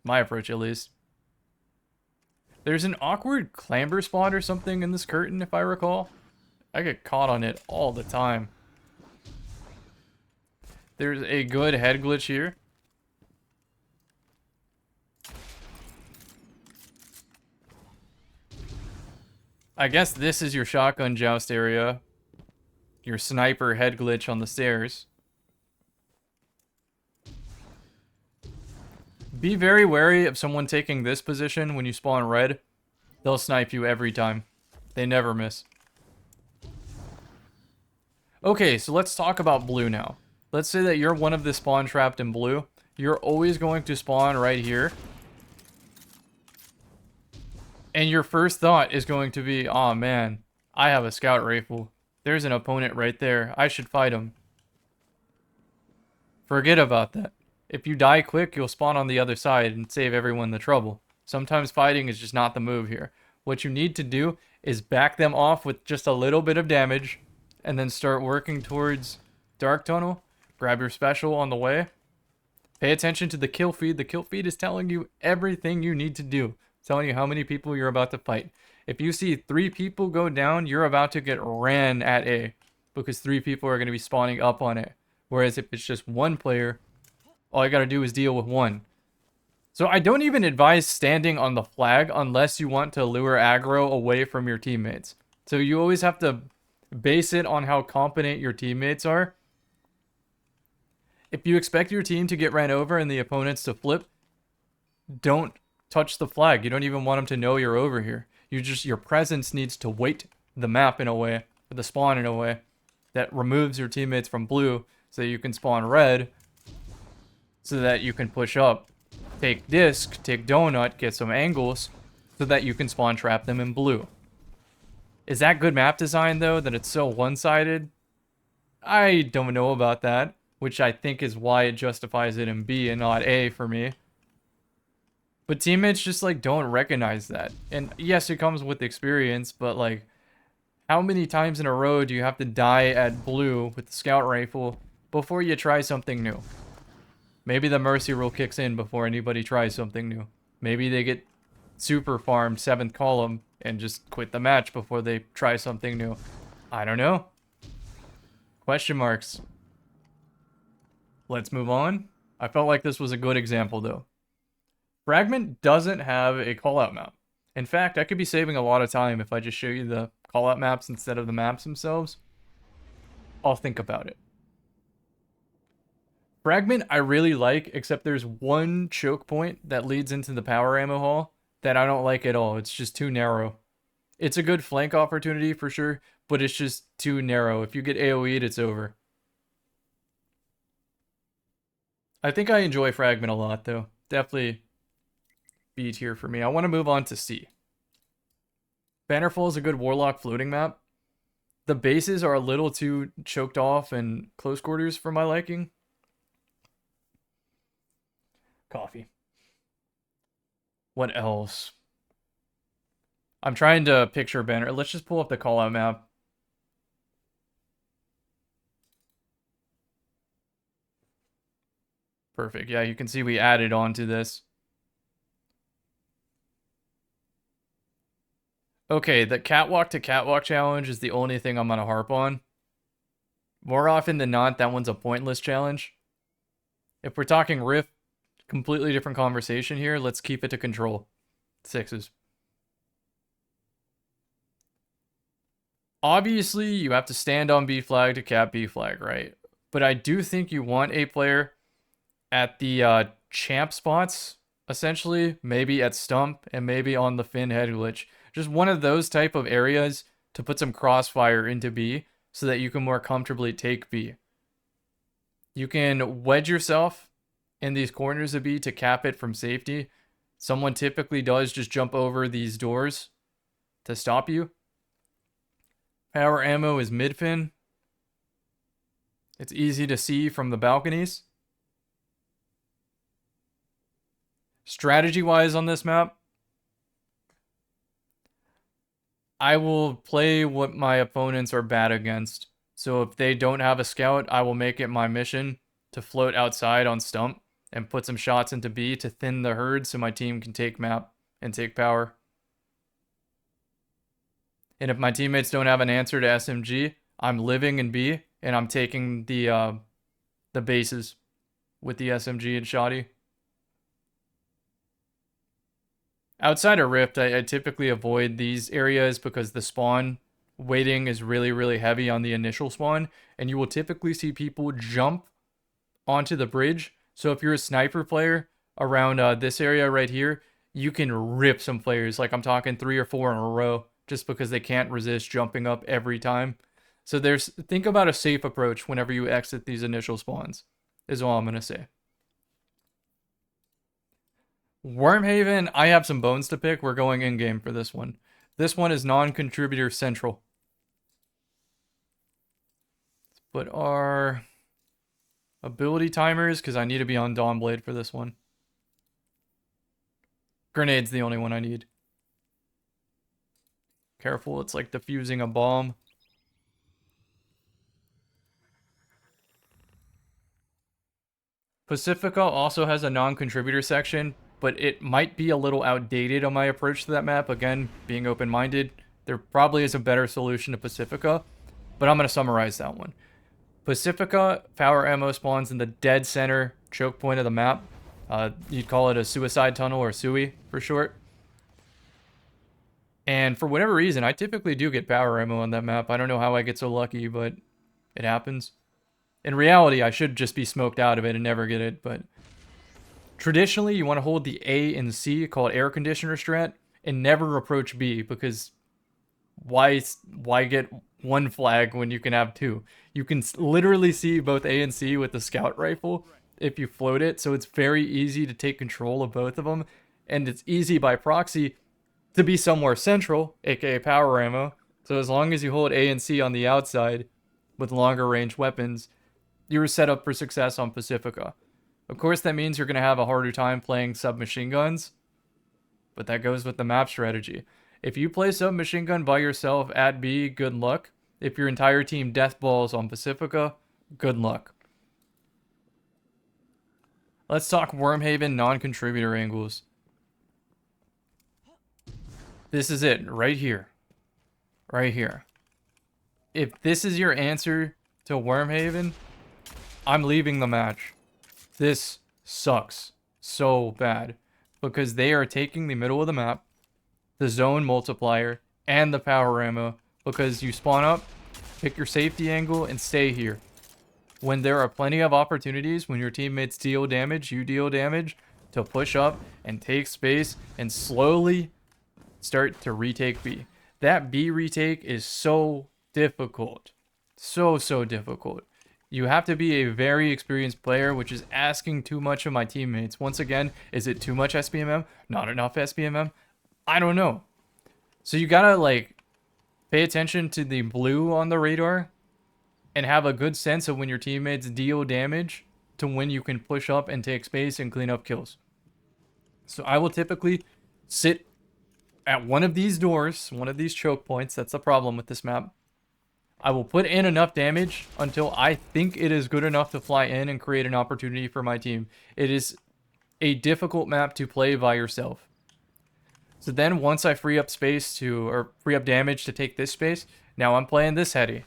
My approach, at least. There's an awkward clamber spawn or something in this curtain, if I recall. I get caught on it all the time. There's a good head glitch here. I guess this is your shotgun joust area. Your sniper head glitch on the stairs. Be very wary of someone taking this position when you spawn red. They'll snipe you every time. They never miss. Okay, so let's talk about blue now. Let's say that you're one of the spawn trapped in blue. You're always going to spawn right here. And your first thought is going to be, oh man, I have a scout rifle. There's an opponent right there. I should fight him. Forget about that. If you die quick, you'll spawn on the other side and save everyone the trouble. Sometimes fighting is just not the move here. What you need to do is back them off with just a little bit of damage and then start working towards Dark Tunnel. Grab your special on the way. Pay attention to the kill feed. The kill feed is telling you everything you need to do. It's telling you how many people you're about to fight. If you see 3 people go down, you're about to get ran at A. Because 3 people are going to be spawning up on it. Whereas if it's just 1 player, all you got to do is deal with 1. So I don't even advise standing on the flag unless you want to lure aggro away from your teammates. So you always have to base it on how competent your teammates are. If you expect your team to get ran over and the opponents to flip, don't touch the flag. You don't even want them to know you're over here. Your presence needs to weight the map in a way, or the spawn in a way, that removes your teammates from blue so that you can spawn red, so that you can push up, take disc, take donut, get some angles, so that you can spawn trap them in blue. Is that good map design though, that it's so one-sided? I don't know about that, which I think is why it justifies it in B and not A for me. But teammates just like don't recognize that. And yes, it comes with experience, but like how many times in a row do you have to die at blue with the scout rifle before you try something new? Maybe the mercy rule kicks in before anybody tries something new. Maybe they get super farmed 7th column and just quit the match before they try something new. I don't know. Question marks. Let's move on. I felt like this was a good example though. Fragment doesn't have a callout map. In fact, I could be saving a lot of time if I just show you the callout maps instead of the maps themselves. I'll think about it. Fragment I really like, except there's one choke point that leads into the power ammo hall that I don't like at all. It's just too narrow. It's a good flank opportunity for sure, but it's just too narrow. If you get AoE'd, it's over. I think I enjoy Fragment a lot, though. Definitely B tier for me. I want to move on to C. Bannerfall is a good Warlock floating map. The bases are a little too choked off and close quarters for my liking. Coffee. What else? I'm trying to picture Banner. Let's just pull up the callout map. Perfect. Yeah, you can see we added on to this. Okay, the catwalk to catwalk challenge is the only thing I'm going to harp on. More often than not, that one's a pointless challenge. If we're talking Rift, completely different conversation here. Let's keep it to control. 6s. Obviously, you have to stand on B flag to cap B flag, right? But I do think you want a player at the champ spots, essentially, maybe at stump, and maybe on the Finn head glitch. Just one of those type of areas to put some crossfire into B so that you can more comfortably take B. You can wedge yourself in these corners of B to cap it from safety. Someone typically does just jump over these doors to stop you. Power ammo is mid-fin. It's easy to see from the balconies. Strategy-wise on this map, I will play what my opponents are bad against. So if they don't have a scout, I will make it my mission to float outside on stump and put some shots into B to thin the herd so my team can take map and take power. And if my teammates don't have an answer to SMG, I'm living in B and I'm taking the bases with the SMG and Shoddy. Outside of Rift, I typically avoid these areas because the spawn weighting is really, really heavy on the initial spawn, and you will typically see people jump onto the bridge. So if you're a sniper player around this area right here, you can rip some players. Like I'm talking 3 or 4 in a row just because they can't resist jumping up every time. So think about a safe approach whenever you exit these initial spawns, is all I'm going to say. Wormhaven, I have some bones to pick. We're going in-game for this one. This one is non-contributor central. Let's put our ability timers, because I need to be on Dawnblade for this one. Grenade's the only one I need. Careful, it's like defusing a bomb. Pacifica also has a non-contributor section, but it might be a little outdated on my approach to that map. Again, being open-minded, there probably is a better solution to Pacifica, but I'm going to summarize that one. Pacifica, power ammo spawns in the dead center choke point of the map. You'd call it a suicide tunnel, or SUI for short. And for whatever reason, I typically do get power ammo on that map. I don't know how I get so lucky, but it happens. In reality, I should just be smoked out of it and never get it, but traditionally, you want to hold the A and C, called air conditioner strat, and never approach B, because why get one flag when you can have 2? You can literally see both A and C with the scout rifle if you float it, so it's very easy to take control of both of them, and it's easy by proxy to be somewhere central, aka power ammo. So as long as you hold A and C on the outside with longer range weapons, you're set up for success on Pacifica. Of course, that means you're going to have a harder time playing submachine guns, but that goes with the map strategy. If you play submachine gun by yourself at B, good luck. If your entire team deathballs on Pacifica, good luck. Let's talk Wormhaven non-contributor angles. This is it, right here. Right here. If this is your answer to Wormhaven, I'm leaving the match. This sucks so bad because they are taking the middle of the map, the zone multiplier, and the power ammo, because you spawn up, pick your safety angle, and stay here. When there are plenty of opportunities, when your teammates deal damage, you deal damage, to push up and take space and slowly start to retake B. That B retake is so difficult. So difficult. You have to be a very experienced player, which is asking too much of my teammates. Once again, is it too much SPMM? Not enough SPMM? I don't know. So you gotta, like, pay attention to the blue on the radar and have a good sense of when your teammates deal damage to when you can push up and take space and clean up kills. So I will typically sit at one of these doors, one of these choke points. That's the problem with this map. I will put in enough damage until I think it is good enough to fly in and create an opportunity for my team. It is a difficult map to play by yourself. So then once I free up space to, or free up damage to take this space, now I'm playing this heady.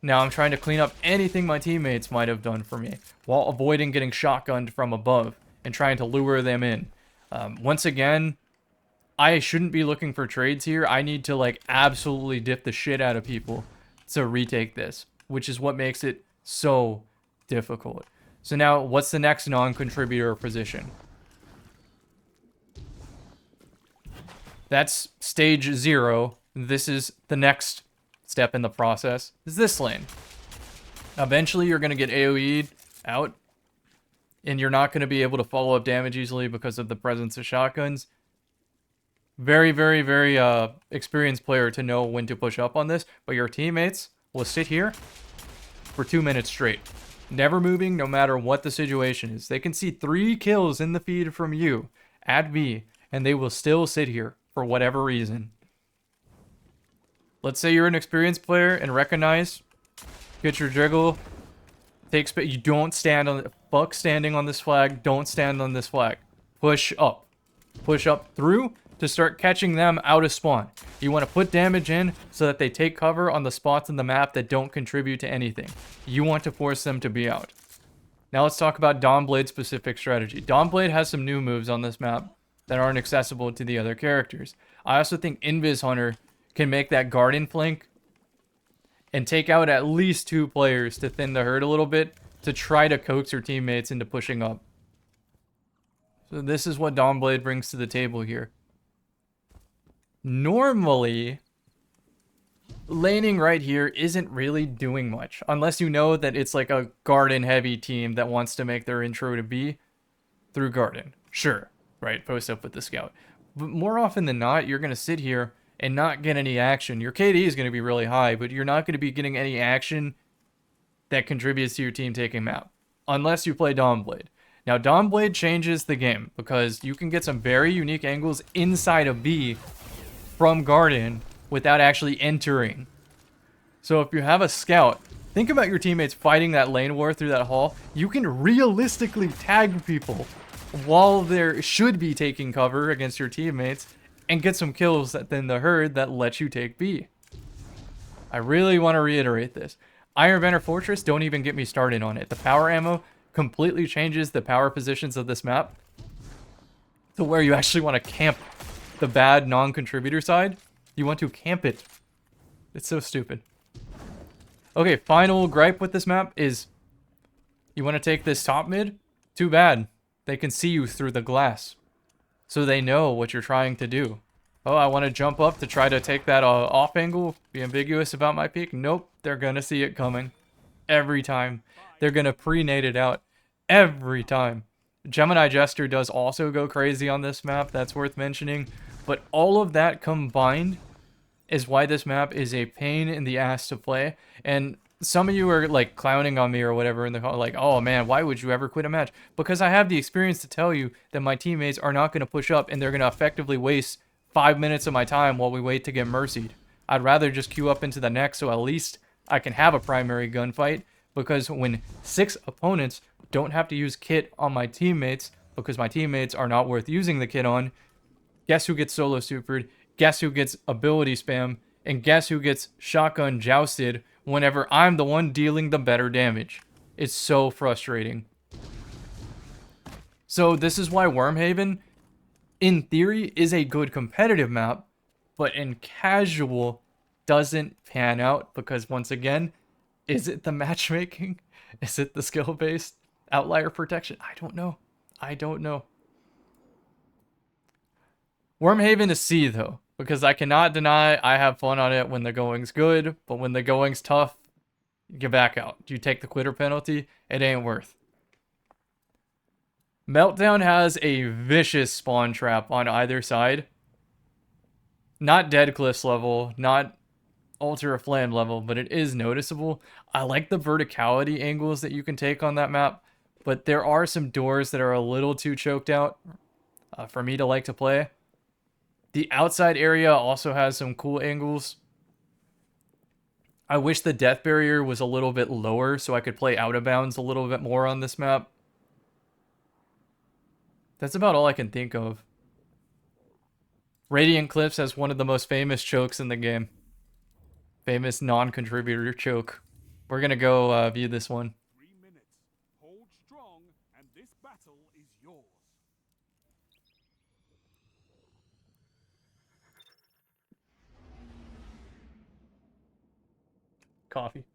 Now I'm trying to clean up anything my teammates might have done for me while avoiding getting shotgunned from above and trying to lure them in. Once again, I shouldn't be looking for trades here. I need to, like, absolutely dip the shit out of people to retake this, which is what makes it so difficult. So now, what's the next non-contributor position? That's stage 0. This is the next step in the process, is this lane. Eventually, you're going to get AoE'd out, and you're not going to be able to follow up damage easily because of the presence of shotguns. Very experienced player to know when to push up on this, but your teammates will sit here for 2 minutes straight, never moving no matter what the situation is. They can see 3 kills in the feed from you at B, and they will still sit here for whatever reason. Let's say you're an experienced player and recognize, get your jiggle, take space. You don't stand on, fuck standing on this flag, don't stand on this flag. Push up. Push up through to start catching them out of spawn. You want to put damage in so that they take cover on the spots in the map that don't contribute to anything. You want to force them to be out. Now let's talk about Dawnblade specific strategy. Dawnblade has some new moves on this map that aren't accessible to the other characters. I also think Invis Hunter can make that garden flank and take out at least 2 players to thin the herd a little bit to try to coax your teammates into pushing up. So this is what Dawnblade brings to the table here. Normally, laning right here isn't really doing much, unless you know that it's like a garden-heavy team that wants to make their intro to B through garden. Sure, right, post up with the scout. But more often than not, you're going to sit here and not get any action. Your KD is going to be really high, but you're not going to be getting any action that contributes to your team taking map, unless you play Dawnblade. Now, Dawnblade changes the game, because you can get some very unique angles inside of B from garden without actually entering. So if you have a scout, think about your teammates fighting that lane war through that hall. You can realistically tag people while they should be taking cover against your teammates and get some kills that then the herd that lets you take B. I really want to reiterate this. Iron Banner Fortress, don't even get me started on it. The power ammo completely changes the power positions of this map to where you actually want to camp the bad non-contributor side. You want to camp it. It's so stupid. Okay, final gripe with this map is you want to take this top mid? Too bad. They can see you through the glass, so they know what you're trying to do. Oh, I want to jump up to try to take that off angle, be ambiguous about my peek. Nope, they're going to see it coming. Every time. They're going to pre-nade it out. Every time. Gemini Jester does also go crazy on this map, that's worth mentioning. But all of that combined is why this map is a pain in the ass to play. And some of you are like clowning on me or whatever in the call, like, oh man, why would you ever quit a match? Because I have the experience to tell you that my teammates are not going to push up and they're going to effectively waste 5 minutes of my time while we wait to get mercied. I'd rather just queue up into the next so at least I can have a primary gunfight, because when 6 opponents don't have to use kit on my teammates because my teammates are not worth using the kit on, guess who gets solo supered, guess who gets ability spam, and guess who gets shotgun jousted whenever I'm the one dealing the better damage. It's so frustrating. So this is why Wormhaven, in theory, is a good competitive map, but in casual, doesn't pan out because, once again, is it the matchmaking? Is it the skill-based outlier protection? I don't know. I don't know. Wormhaven is C, though, because I cannot deny I have fun on it when the going's good, but when the going's tough, you back out. You take the quitter penalty, it ain't worth. Meltdown has a vicious spawn trap on either side. Not Dead Cliffs level, not Altar of Flame level, but it is noticeable. I like the verticality angles that you can take on that map, but there are some doors that are a little too choked out for me to like to play. The outside area also has some cool angles. I wish the death barrier was a little bit lower so I could play out of bounds a little bit more on this map. That's about all I can think of. Radiant Cliffs has one of the most famous chokes in the game. Famous non-contributor choke. We're gonna go view this one. 3 minutes. Hold strong, and this battle is yours. Coffee.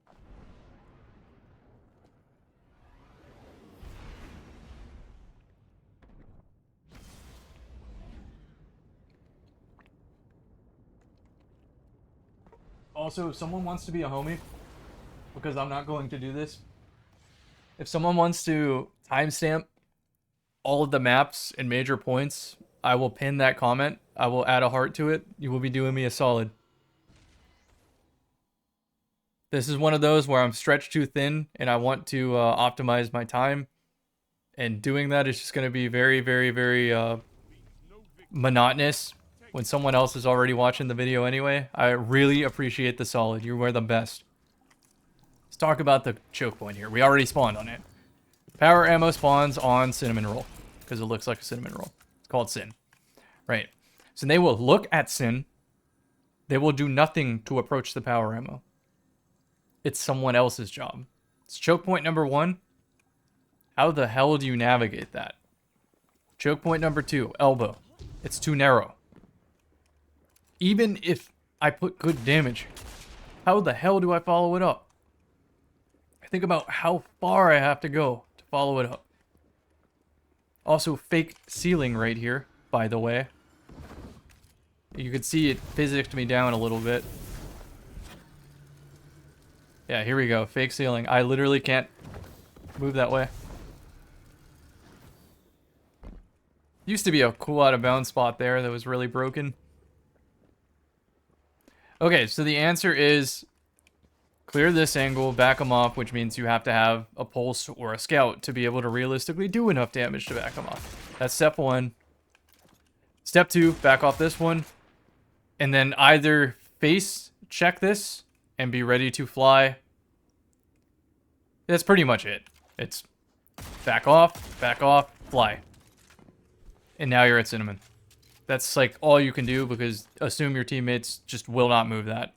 Also, if someone wants to be a homie, because I'm not going to do this, if someone wants to timestamp all of the maps and major points, I will pin that comment. I will add a heart to it. You will be doing me a solid. This is one of those where I'm stretched too thin and I want to optimize my time. And doing that is just going to be very, very, very monotonous when someone else is already watching the video anyway. I really appreciate the solid. You were the best. Let's talk about the choke point here. We already spawned on it. Power ammo spawns on cinnamon roll because it looks like a cinnamon roll. It's called Sin. Right. So they will look at Sin. They will do nothing to approach the power ammo. It's someone else's job. It's choke point number 1. How the hell do you navigate that? Choke point number 2, elbow. It's too narrow. Even if I put good damage, how the hell do I follow it up? I think about how far I have to go to follow it up. Also, fake ceiling right here, by the way. You can see it physicked me down a little bit. Yeah, here we go. Fake ceiling. I literally can't move that way. Used to be a cool out of bounds spot there that was really broken. Okay, so the answer is clear this angle, back them off, which means you have to have a pulse or a scout to be able to realistically do enough damage to back them off. That's step 1. Step 2, back off this one. And then either face check this and be ready to fly. That's pretty much it. It's back off, fly. And now you're at Cinnamon. That's like all you can do because assume your teammates just will not move that.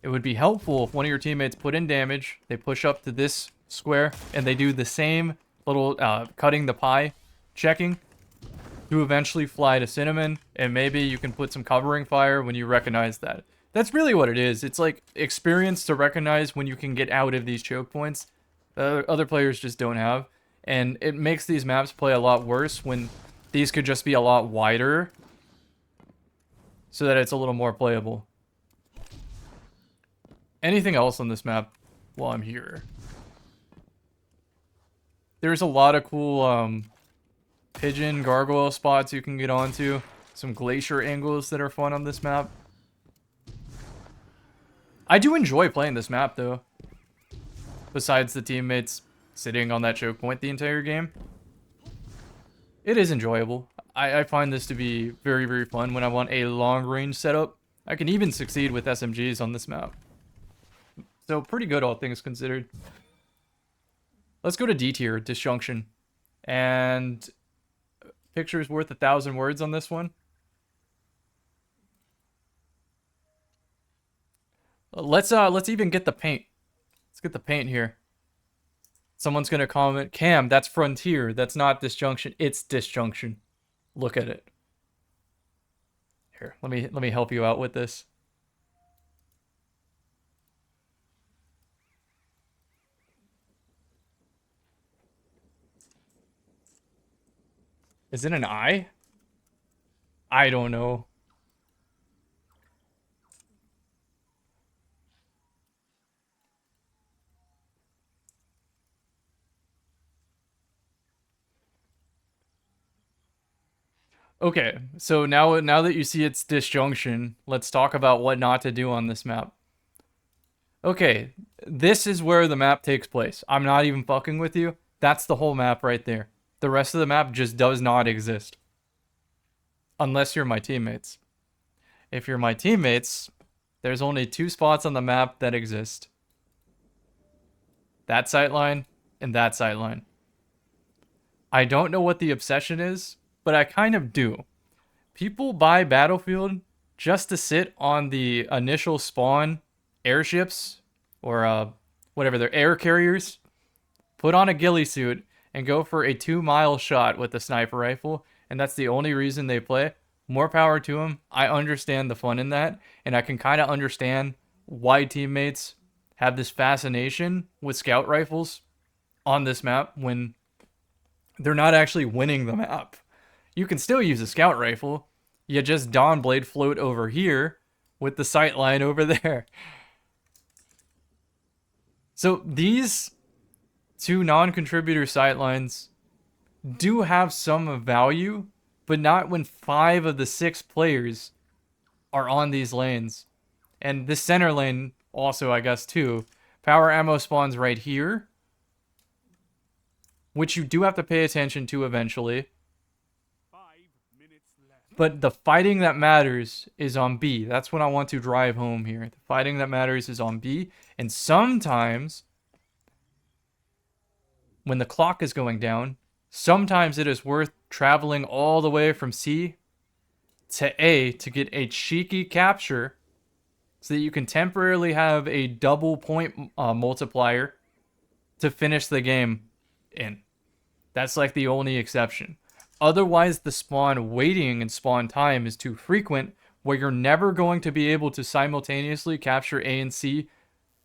It would be helpful if one of your teammates put in damage, they push up to this square, and they do the same little cutting the pie checking to eventually fly to Cinnamon, and maybe you can put some covering fire when you recognize that. That's really what it is. It's like experience to recognize when you can get out of these choke points that other players just don't have. And it makes these maps play a lot worse when these could just be a lot wider so that it's a little more playable. Anything else on this map while I'm here? There's a lot of cool pigeon gargoyle spots you can get onto. Some glacier angles that are fun on this map. I do enjoy playing this map though. Besides the teammates sitting on that choke point the entire game. It is enjoyable. I find this to be very, very fun when I want a long range setup. I can even succeed with SMGs on this map. So pretty good, all things considered. Let's go to D tier, Disjunction. And picture's worth 1,000 words on this one. Let's even get the paint. Let's get the paint here. Someone's gonna comment, Cam, that's Frontier. That's not Disjunction. It's Disjunction. Look at it. Here, let me help you out with this. Is it an eye? I don't know. Okay, so now that you see its disjunction, let's talk about what not to do on this map. Okay, this is where the map takes place. I'm not even fucking with you. That's the whole map right there. The rest of the map just does not exist. Unless you're my teammates. If you're my teammates, there's only 2 spots on the map that exist. That sightline and that sightline. I don't know what the obsession is, but I kind of do. People buy Battlefield just to sit on the initial spawn airships or whatever they're air carriers, put on a ghillie suit and go for a 2-mile shot with a sniper rifle, and that's the only reason they play. More power to them. I understand the fun in that, and I can kind of understand why teammates have this fascination with scout rifles on this map when they're not actually winning the map. You can still use a scout rifle. You just Dawnblade float over here with the sight line over there. So these 2 non-contributor sightlines do have some value, but not when 5 of the 6 players are on these lanes. And this center lane also, I guess, too. Power ammo spawns right here, which you do have to pay attention to eventually. 5 minutes left. But the fighting that matters is on B. That's what I want to drive home here. The fighting that matters is on B. And sometimes, when the clock is going down, sometimes it is worth traveling all the way from C to A to get a cheeky capture so that you can temporarily have a double point multiplier to finish the game in. That's like the only exception. Otherwise, the spawn waiting and spawn time is too frequent, where you're never going to be able to simultaneously capture A and C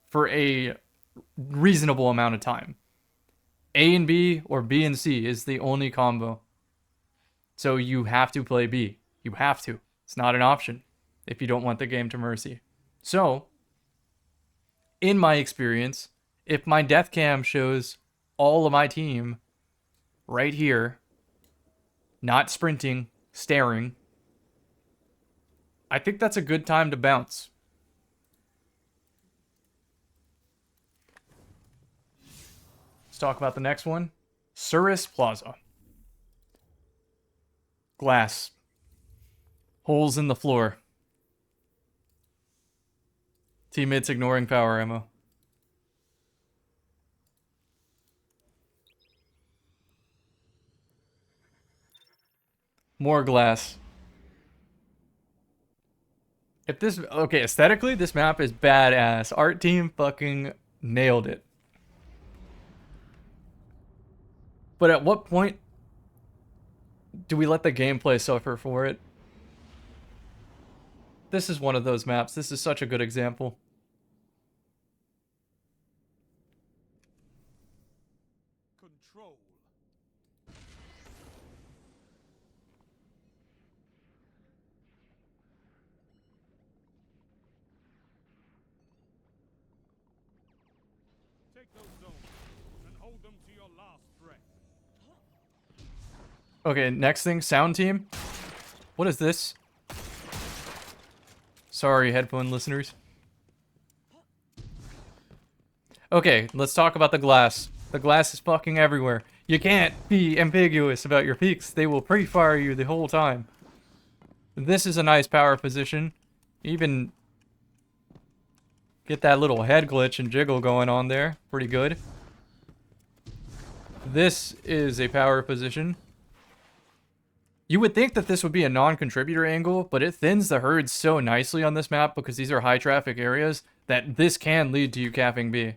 for a reasonable amount of time. A and B or B and C is the only combo. So you have to play B. You have to. It's not an option if you don't want the game to mercy. So, in my experience, if my death cam shows all of my team right here, not sprinting, staring, I think that's a good time to bounce. Let's talk about the next one. Suris Plaza. Glass. Holes in the floor. Teammates ignoring power ammo. More glass. If this... Okay, aesthetically, this map is badass. Art team fucking nailed it. But at what point do we let the gameplay suffer for it? This is one of those maps. This is such a good example. Control. Take those zones and hold them to your last breath. Okay, next thing, sound team. What is this? Sorry, headphone listeners. Okay, let's talk about the glass. The glass is fucking everywhere. You can't be ambiguous about your peaks. They will pre-fire you the whole time. This is a nice power position. Even get that little head glitch and jiggle going on there. Pretty good. This is a power position. You would think that this would be a non-contributor angle, but it thins the herd so nicely on this map because these are high traffic areas that this can lead to you capping B.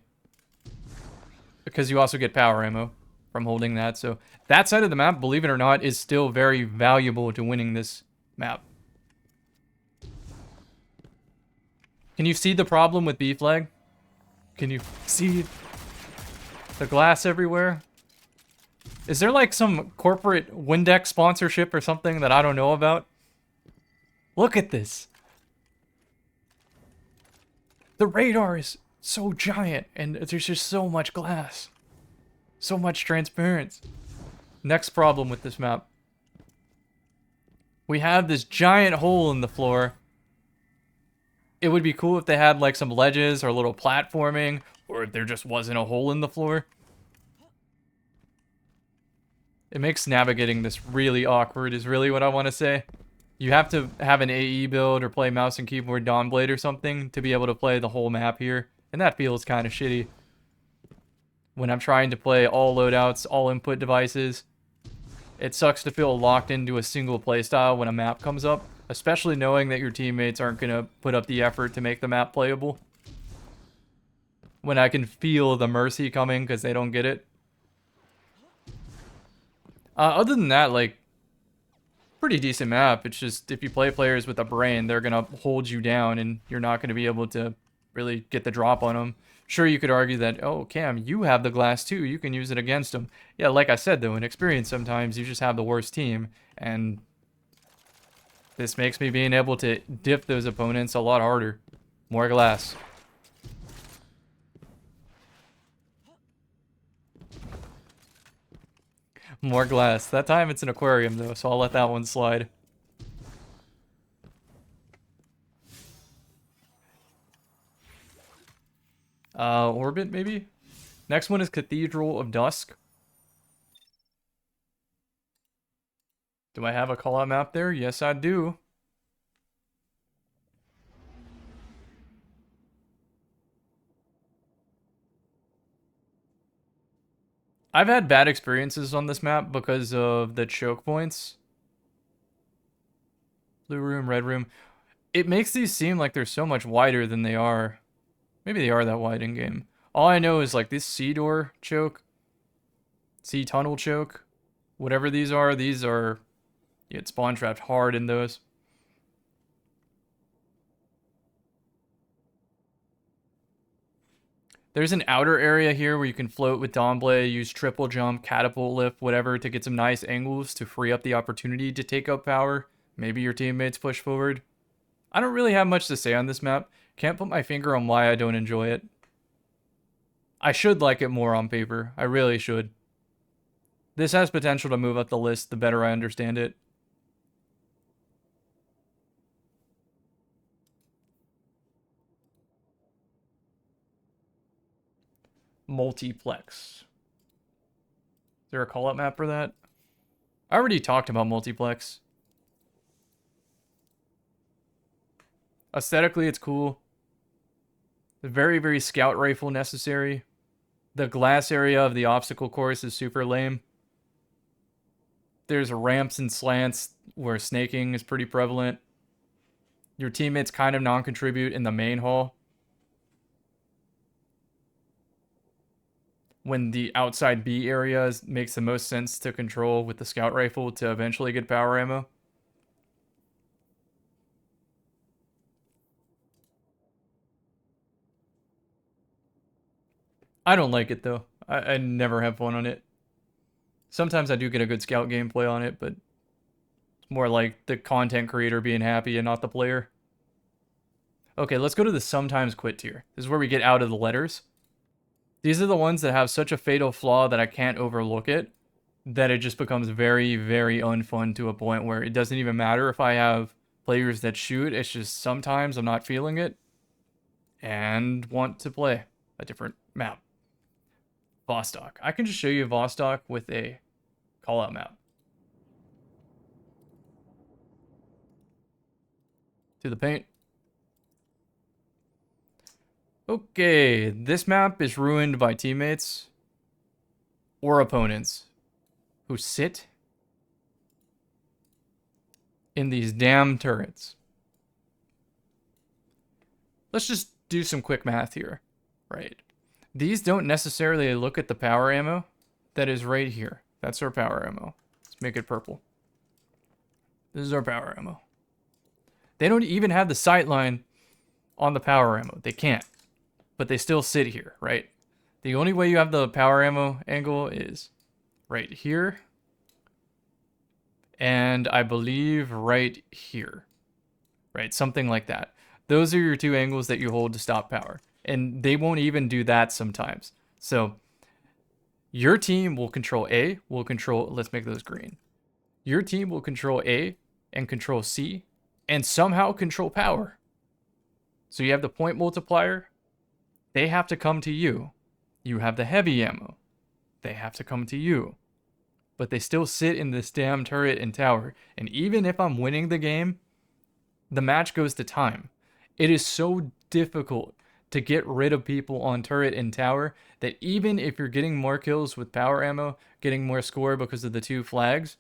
Because you also get power ammo from holding that. So that side of the map, believe it or not, is still very valuable to winning this map. Can you see the problem with B flag? Can you see the glass everywhere? Is there like some corporate Windex sponsorship or something that I don't know about? Look at this. The radar is so giant and there's just so much glass. So much transparency. Next problem with this map. We have this giant hole in the floor. It would be cool if they had like some ledges or a little platforming, or if there just wasn't a hole in the floor. It makes navigating this really awkward is really what I want to say. You have to have an AE build or play mouse and keyboard Dawnblade or something to be able to play the whole map here. And that feels kind of shitty. When I'm trying to play all loadouts, all input devices, it sucks to feel locked into a single playstyle when a map comes up, especially knowing that your teammates aren't going to put up the effort to make the map playable. When I can feel the mercy coming because they don't get it. Other than that, like, pretty decent map. It's just, if you play players with a brain, they're going to hold you down and you're not going to be able to really get the drop on them. Sure, you could argue that, oh, Cam, you have the glass too. You can use it against them. Yeah, like I said, though, in experience, sometimes you just have the worst team. And this makes me being able to dip those opponents a lot harder. More glass. More glass. That time it's an aquarium, though, so I'll let that one slide. Orbit, maybe? Next one is Cathedral of Dusk. Do I have a call-out map there? Yes, I do. I've had bad experiences on this map because of the choke points. Blue room, red room. It makes these seem like they're so much wider than they are. Maybe they are that wide in game. All I know is like this C door choke, C tunnel choke, whatever these are, you get spawn trapped hard in those. There's an outer area here where you can float with Dawnblade, use triple jump, catapult lift, whatever to get some nice angles to free up the opportunity to take up power. Maybe your teammates push forward. I don't really have much to say on this map. Can't put my finger on why I don't enjoy it. I should like it more on paper. I really should. This has potential to move up the list the better I understand it. Multiplex. Is there a call-up map for that? I already talked about multiplex. Aesthetically, it's cool. Very, very scout rifle necessary. The glass area of the obstacle course is super lame. There's ramps and slants where snaking is pretty prevalent. Your teammates kind of non-contribute in the main hall. When the outside B area makes the most sense to control with the scout rifle to eventually get power ammo. I don't like it, though. I never have fun on it. Sometimes I do get a good scout gameplay on it, but it's more like the content creator being happy and not the player. Okay, let's go to the sometimes quit tier. This is where we get out of the letters. These are the ones that have such a fatal flaw that I can't overlook it, that it just becomes very, very unfun to a point where it doesn't even matter if I have players that shoot. It's just sometimes I'm not feeling it and want to play a different map. Vostok. I can just show you Vostok with a call-out map. To the paint. Okay, this map is ruined by teammates or opponents who sit in these damn turrets. Let's just do some quick math here, right? These don't necessarily look at the power ammo that is right here. That's our power ammo. Let's make it purple. This is our power ammo. They don't even have the sight line on the power ammo. They can't. But they still sit here, right? The only way you have the power ammo angle is right here, and I believe right here, right? Something like that. Those are your two angles that you hold to stop power, and they won't even do that sometimes. So your team will control A, will control, let's make those green. Your team will control A and control C and somehow control power. So you have the point multiplier. They have to come to you. You have the heavy ammo. They have to come to you. But they still sit in this damn turret and tower. And even if I'm winning the game, the match goes to time. It is so difficult to get rid of people on turret and tower that even if you're getting more kills with power ammo, getting more score because of the two flags,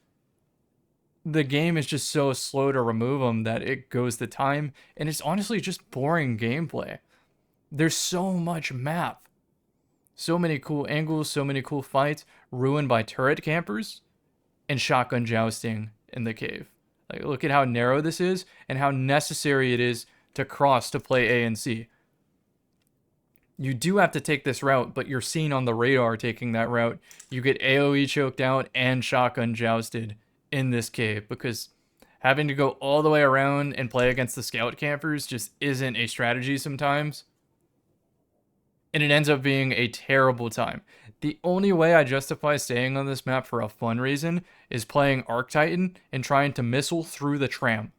the game is just so slow to remove them that it goes to time, and it's honestly just boring gameplay. There's so much map. So many cool angles, so many cool fights, ruined by turret campers and shotgun jousting in the cave. Like, look at how narrow this is and how necessary it is to cross to play A and C. You do have to take this route, but you're seen on the radar taking that route. You get AoE choked out and shotgun jousted in this cave because having to go all the way around and play against the scout campers just isn't a strategy sometimes. And it ends up being a terrible time. The only way I justify staying on this map for a fun reason is playing Arc Titan and trying to missile through the tram.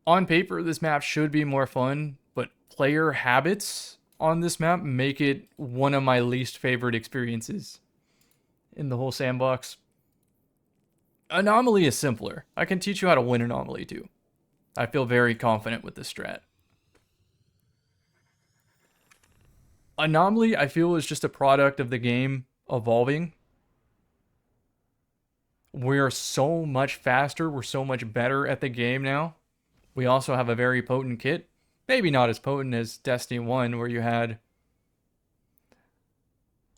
On paper, this map should be more fun, but player habits on this map make it one of my least favorite experiences in the whole sandbox. Anomaly is simpler. I can teach you how to win Anomaly too. I feel very confident with this strat. Anomaly, I feel, is just a product of the game evolving. We're so much faster. We're so much better at the game now. We also have a very potent kit. Maybe not as potent as Destiny 1, where you had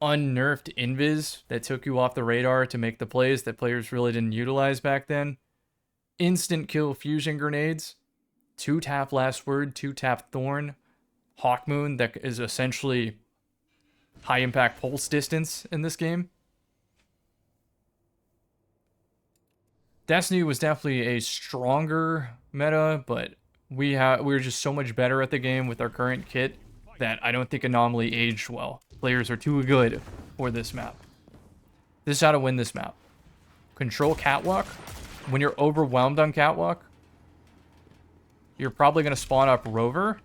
unnerfed invis that took you off the radar to make the plays that players really didn't utilize back then. Instant kill fusion grenades. 2-tap last word, 2-tap thorn. Hawkmoon that is essentially high impact pulse distance in this game. Destiny was definitely a stronger meta, but we're just so much better at the game with our current kit that I don't think Anomaly aged well. Players are too good for this map. This is how to win this map. Control Catwalk. When you're overwhelmed on Catwalk, you're probably going to spawn up Rover.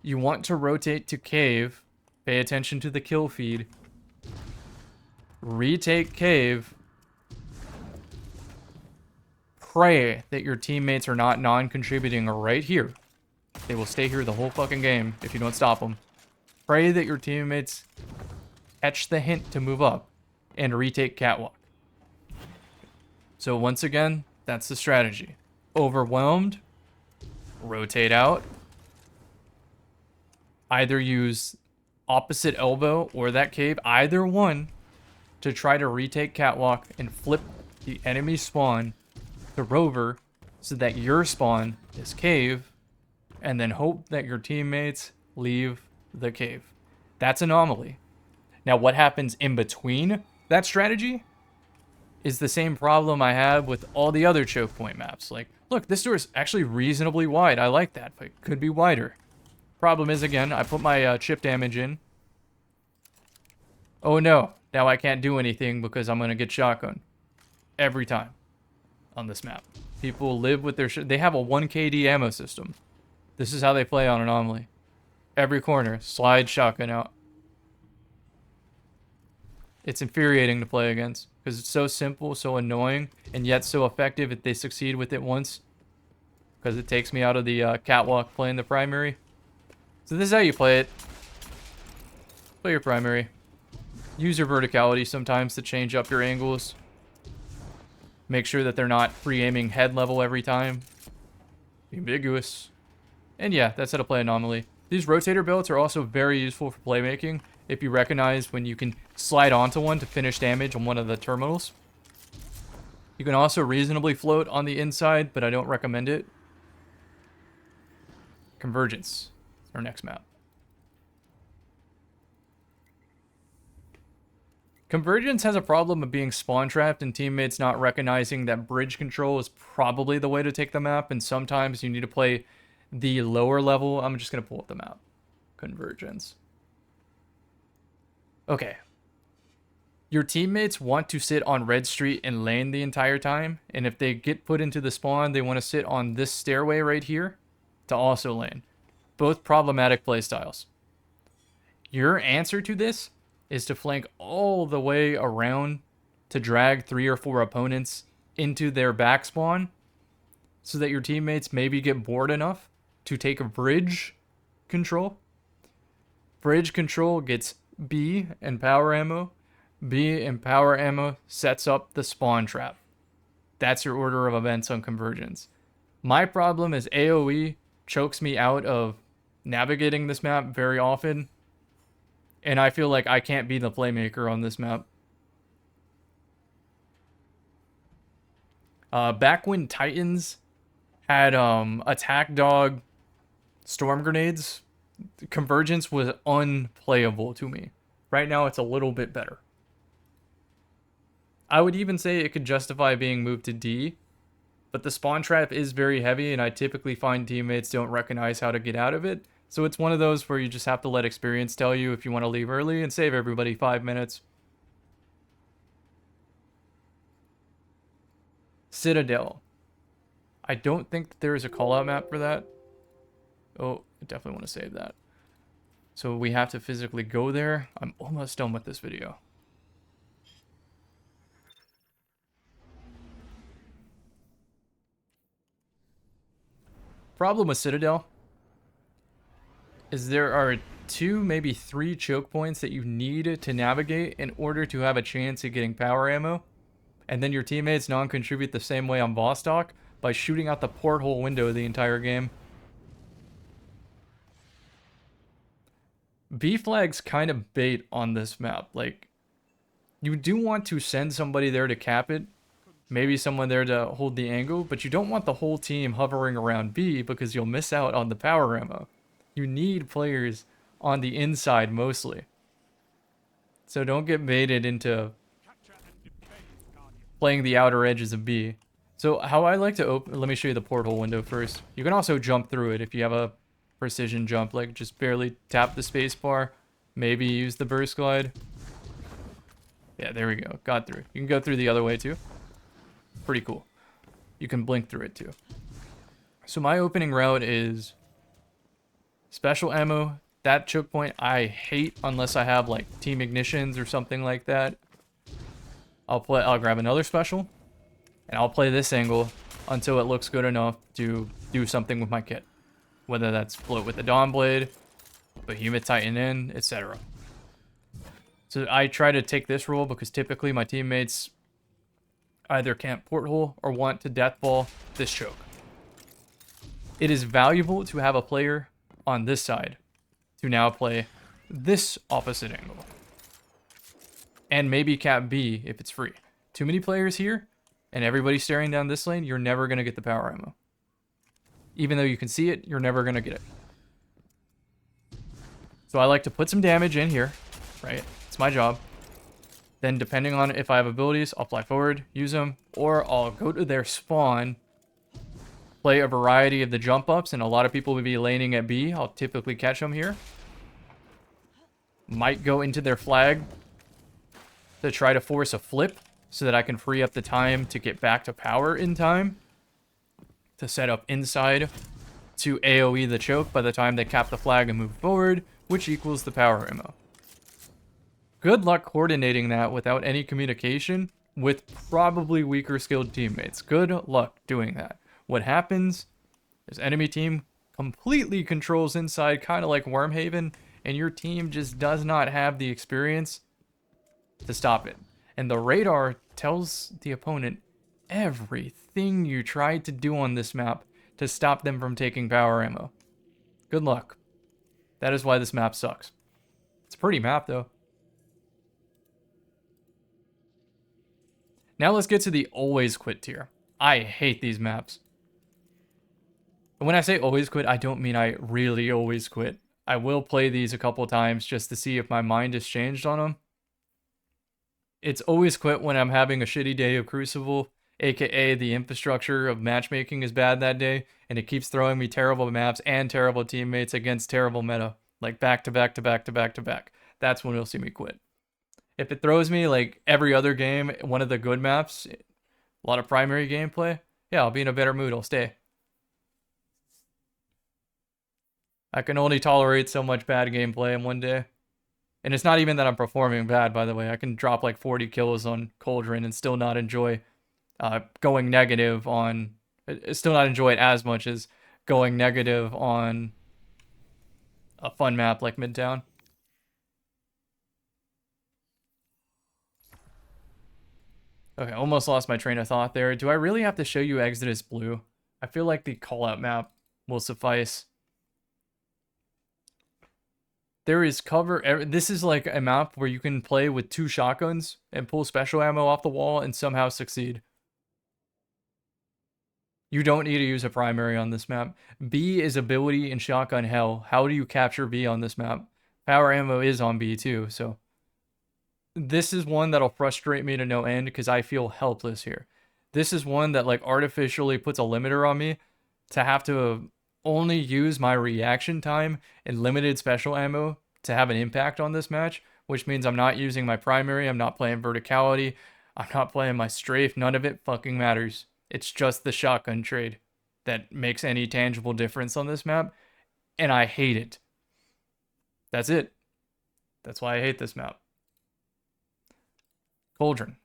You want to rotate to Cave. Pay attention to the kill feed. Retake Cave. Pray that your teammates are not non-contributing right here. They will stay here the whole fucking game if you don't stop them. Pray that your teammates catch the hint to move up and retake Catwalk. So once again, that's the strategy. Overwhelmed, rotate out. Either use opposite elbow or that cave, either one, to try to retake Catwalk and flip the enemy spawn to Rover so that your spawn is cave, and then hope that your teammates leave the cave. That's Anomaly. Now, what happens in between that strategy is the same problem I have with all the other choke point maps. Like, look, this door is actually reasonably wide. I like that, but it could be wider. Problem is, again, I put my chip damage in. Oh no, now I can't do anything because I'm going to get shotgun. Every time on this map. People live with their they have a 1KD ammo system. This is how they play on Anomaly. Every corner, slide shotgun out. It's infuriating to play against because it's so simple, so annoying, and yet so effective if they succeed with it once. Because it takes me out of the catwalk playing the primary. So this is how you play it. Play your primary. Use your verticality sometimes to change up your angles. Make sure that they're not pre-aiming head level every time. Ambiguous. And yeah, that's how to play Anomaly. These rotator belts are also very useful for playmaking if you recognize when you can slide onto one to finish damage on one of the terminals. You can also reasonably float on the inside, but I don't recommend it. Convergence. Our next map. Convergence has a problem of being spawn trapped and teammates not recognizing that bridge control is probably the way to take the map, and sometimes you need to play the lower level. I'm just going to pull up the map. Convergence. Okay. Your teammates want to sit on Red Street and lane the entire time, and if they get put into the spawn, they want to sit on this stairway right here to also lane. Both problematic playstyles. Your answer to this is to flank all the way around to drag 3 or 4 opponents into their back spawn so that your teammates maybe get bored enough to take a bridge control. Bridge control gets B and power ammo. B and power ammo sets up the spawn trap. That's your order of events on Convergence. My problem is AoE chokes me out of navigating this map very often, and I feel like I can't be the playmaker on this map. Back when Titans had attack dog storm grenades, Convergence was unplayable to me. Right now it's a little bit better. I would even say it could justify being moved to D, but the spawn trap is very heavy, and I typically find teammates don't recognize how to get out of it. So it's one of those where you just have to let experience tell you if you want to leave early and save everybody 5 minutes. Citadel. I don't think that there is a callout map for that. Oh, I definitely want to save that. So we have to physically go there. I'm almost done with this video. Problem with Citadel is there are 2, maybe 3 choke points that you need to navigate in order to have a chance at getting power ammo. And then your teammates non-contribute the same way on Vostok by shooting out the porthole window the entire game. B flag's kind of bait on this map. Like, you do want to send somebody there to cap it, maybe someone there to hold the angle, but you don't want the whole team hovering around B because you'll miss out on the power ammo. You need players on the inside mostly. So don't get baited into playing the outer edges of B. So how I like to open, let me show you the porthole window first. You can also jump through it if you have a precision jump, like just barely tap the space bar, maybe use the burst glide. Yeah, there we go, got through. You can go through the other way too. Pretty cool. You can blink through it too. So my opening route is special ammo. That choke point I hate unless I have like team ignitions or something like that. I'll grab another special and I'll play this angle until it looks good enough to do something with my kit. Whether that's float with the Dawn Blade, Behemoth Titan in, etc. So I try to take this role because typically my teammates either can't porthole or want to deathball this choke. It is valuable to have a player on this side to now play this opposite angle. And maybe cap B if it's free. Too many players here and everybody staring down this lane, you're never going to get the power ammo. Even though you can see it, you're never going to get it. So I like to put some damage in here, right? It's my job. Then depending on if I have abilities, I'll fly forward, use them, or I'll go to their spawn, play a variety of the jump ups, and a lot of people will be laning at B. I'll typically catch them here. Might go into their flag to try to force a flip so that I can free up the time to get back to power in time. To set up inside to AoE the choke by the time they cap the flag and move forward, which equals the power ammo. Good luck coordinating that without any communication with probably weaker skilled teammates. Good luck doing that. What happens is enemy team completely controls inside, kind of like Wormhaven, and your team just does not have the experience to stop it. And the radar tells the opponent everything you tried to do on this map to stop them from taking power ammo. Good luck. That is why this map sucks. It's a pretty map though. Now let's get to the always quit tier. I hate these maps. And when I say always quit, I don't mean I really always quit. I will play these a couple times just to see if my mind has changed on them. It's always quit when I'm having a shitty day of Crucible, aka the infrastructure of matchmaking is bad that day, and it keeps throwing me terrible maps and terrible teammates against terrible meta, like back to back to back to back to back. That's when you'll see me quit. If it throws me like every other game, one of the good maps, a lot of primary gameplay, yeah, I'll be in a better mood. I'll stay. I can only tolerate so much bad gameplay in one day. And it's not even that I'm performing bad, by the way. I can drop like 40 kills on Cauldron and still not enjoy going negative on... Still not enjoy it as much as going negative on a fun map like Midtown. Okay, almost lost my train of thought there. Do I really have to show you Exodus Blue? I feel like the callout map will suffice. There is cover. This is like a map where you can play with 2 shotguns and pull special ammo off the wall and somehow succeed. You don't need to use a primary on this map. B is ability in shotgun hell. How do you capture B on this map? Power ammo is on B too, so this is one that'll frustrate me to no end because I feel helpless here. This is one that like artificially puts a limiter on me to have to only use my reaction time and limited special ammo to have an impact on this match, which means I'm not using my primary, I'm not playing verticality, I'm not playing my strafe, none of it fucking matters. It's just the shotgun trade that makes any tangible difference on this map, and I hate it. That's it. That's why I hate this map. Cauldron.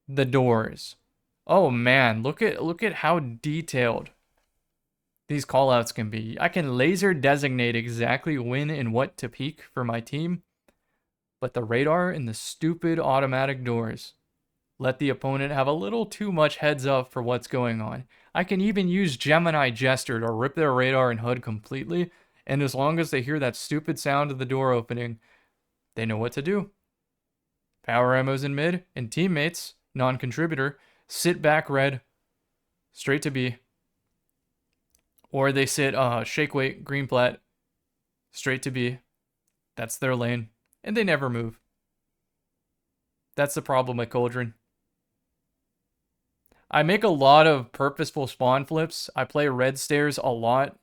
The doors. Oh man, look at how detailed these callouts can be. I can laser designate exactly when and what to peek for my team, but the radar and the stupid automatic doors let the opponent have a little too much heads up for what's going on. I can even use Gemini Jester to rip their radar and HUD completely, and as long as they hear that stupid sound of the door opening, they know what to do. Power ammo's in mid, and teammates, non-contributor, sit back red, straight to B. Or they sit shake weight, green plat, straight to B. That's their lane, and they never move. That's the problem with Cauldron. I make a lot of purposeful spawn flips. I play red stairs a lot.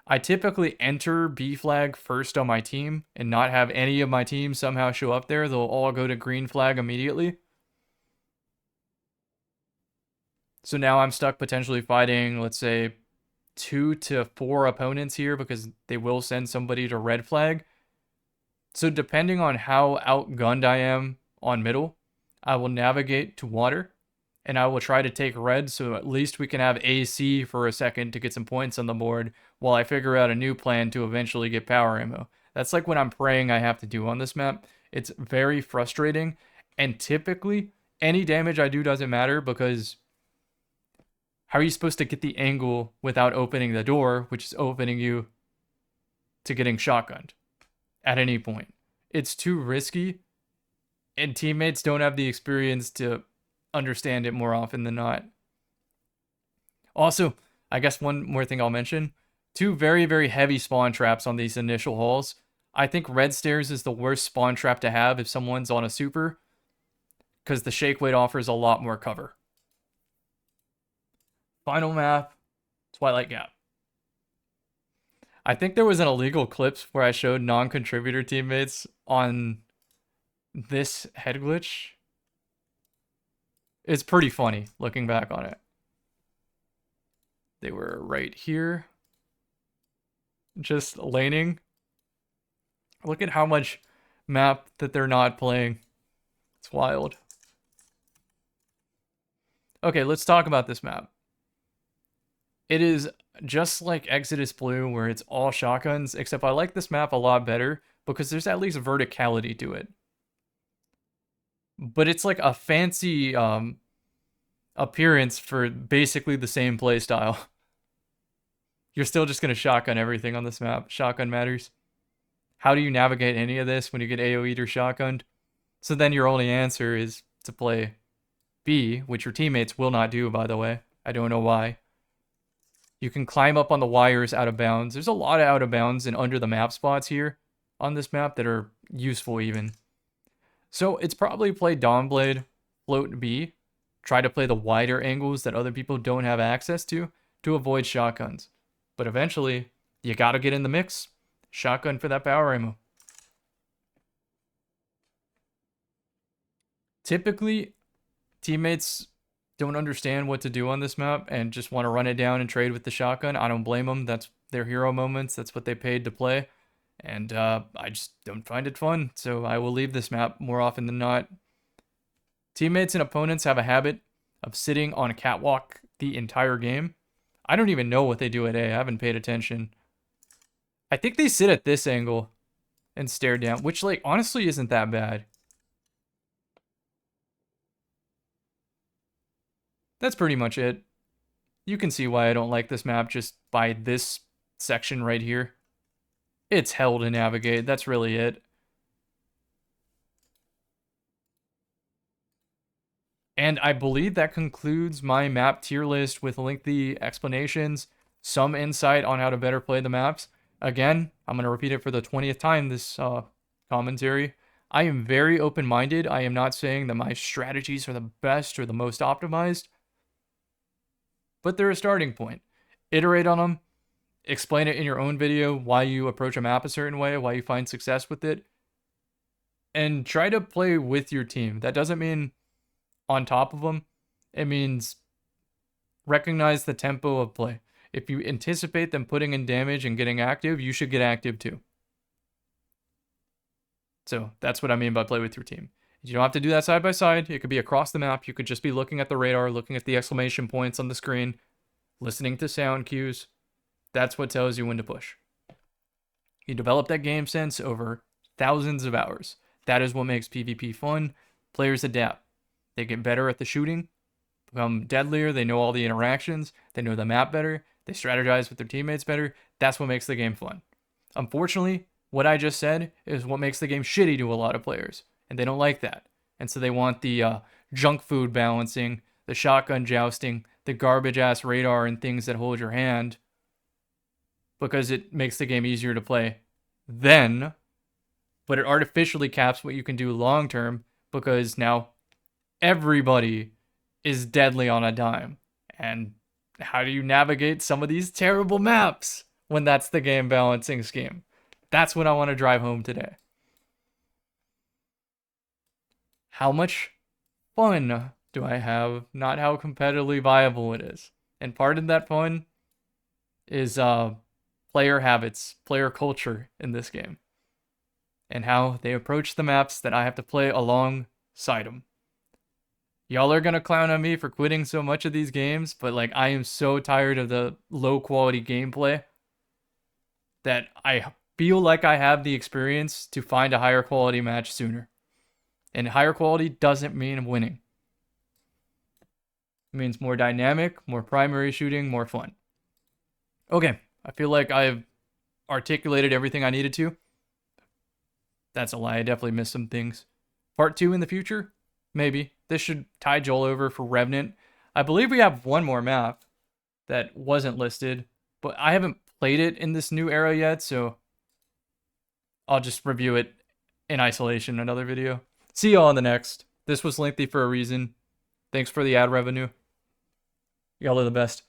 I typically enter B flag first on my team and not have any of my team somehow show up there. They'll all go to green flag immediately. So now I'm stuck potentially fighting, let's say, 2 to 4 opponents here because they will send somebody to red flag. So depending on how outgunned I am on middle, I will navigate to water. And I will try to take red so at least we can have AC for a second to get some points on the board while I figure out a new plan to eventually get power ammo. That's like what I'm praying I have to do on this map. It's very frustrating, and typically any damage I do doesn't matter because how are you supposed to get the angle without opening the door, which is opening you to getting shotgunned at any point? It's too risky, and teammates don't have the experience to understand it more often than not. Also, I guess one more thing I'll mention, 2 very, very heavy spawn traps on these initial halls. I think red stairs is the worst spawn trap to have if someone's on a super, because the shake weight offers a lot more cover. Final map, Twilight Gap. I think there was an illegal clip where I showed non-contributor teammates on this head glitch. It's pretty funny looking back on it. They were right here. Just laning. Look at how much map that they're not playing. It's wild. Okay, let's talk about this map. It is just like Exodus Blue where it's all shotguns, except I like this map a lot better because there's at least verticality to it. But it's like a fancy appearance for basically the same playstyle. You're still just going to shotgun everything on this map. Shotgun matters. How do you navigate any of this when you get AoE'd or shotgunned? So then your only answer is to play B, which your teammates will not do, by the way. I don't know why. You can climb up on the wires out of bounds. There's a lot of out of bounds and under the map spots here on this map that are useful even. So it's probably play Dawnblade, float B, try to play the wider angles that other people don't have access to avoid shotguns. But eventually, you gotta get in the mix. Shotgun for that power ammo. Typically, teammates don't understand what to do on this map and just want to run it down and trade with the shotgun. I don't blame them. That's their hero moments. That's what they paid to play. And I just don't find it fun, so I will leave this map more often than not. Teammates and opponents have a habit of sitting on a catwalk the entire game. I don't even know what they do at A. I haven't paid attention. I think they sit at this angle and stare down, which, like, honestly isn't that bad. That's pretty much it. You can see why I don't like this map just by this section right here. It's hell to navigate. That's really it. And I believe that concludes my map tier list with lengthy explanations, some insight on how to better play the maps. Again, I'm going to repeat it for the 20th time this commentary. I am very open-minded. I am not saying that my strategies are the best or the most optimized, but they're a starting point. Iterate on them. Explain it in your own video, why you approach a map a certain way, why you find success with it. And try to play with your team. That doesn't mean on top of them. It means recognize the tempo of play. If you anticipate them putting in damage and getting active, you should get active too. So that's what I mean by play with your team. You don't have to do that side by side. It could be across the map. You could just be looking at the radar, looking at the exclamation points on the screen, listening to sound cues. That's what tells you when to push. You develop that game sense over thousands of hours. That is what makes PvP fun. Players adapt. They get better at the shooting, become deadlier. They know all the interactions. They know the map better. They strategize with their teammates better. That's what makes the game fun. Unfortunately, what I just said is what makes the game shitty to a lot of players. And they don't like that. And so they want the junk food balancing, the shotgun jousting, the garbage-ass radar and things that hold your hand, because it makes the game easier to play then, but it artificially caps what you can do long term, because now everybody is deadly on a dime. And how do you navigate some of these terrible maps when that's the game balancing scheme? That's what I want to drive home today. How much fun do I have, not how competitively viable it is. And part of that fun is player habits, player culture in this game, and how they approach the maps that I have to play alongside them. Y'all are gonna clown on me for quitting so much of these games, but like, I am so tired of the low quality gameplay that I feel like I have the experience to find a higher quality match sooner. And higher quality doesn't mean winning. It means more dynamic, more primary shooting, more fun. Okay, I feel like I've articulated everything I needed to. That's a lie. I definitely missed some things. Part 2 in the future? Maybe. This should tie Joel over for Revenant. I believe we have one more map that wasn't listed, but I haven't played it in this new era yet, so I'll just review it in isolation in another video. See y'all in the next. This was lengthy for a reason. Thanks for the ad revenue. Y'all are the best.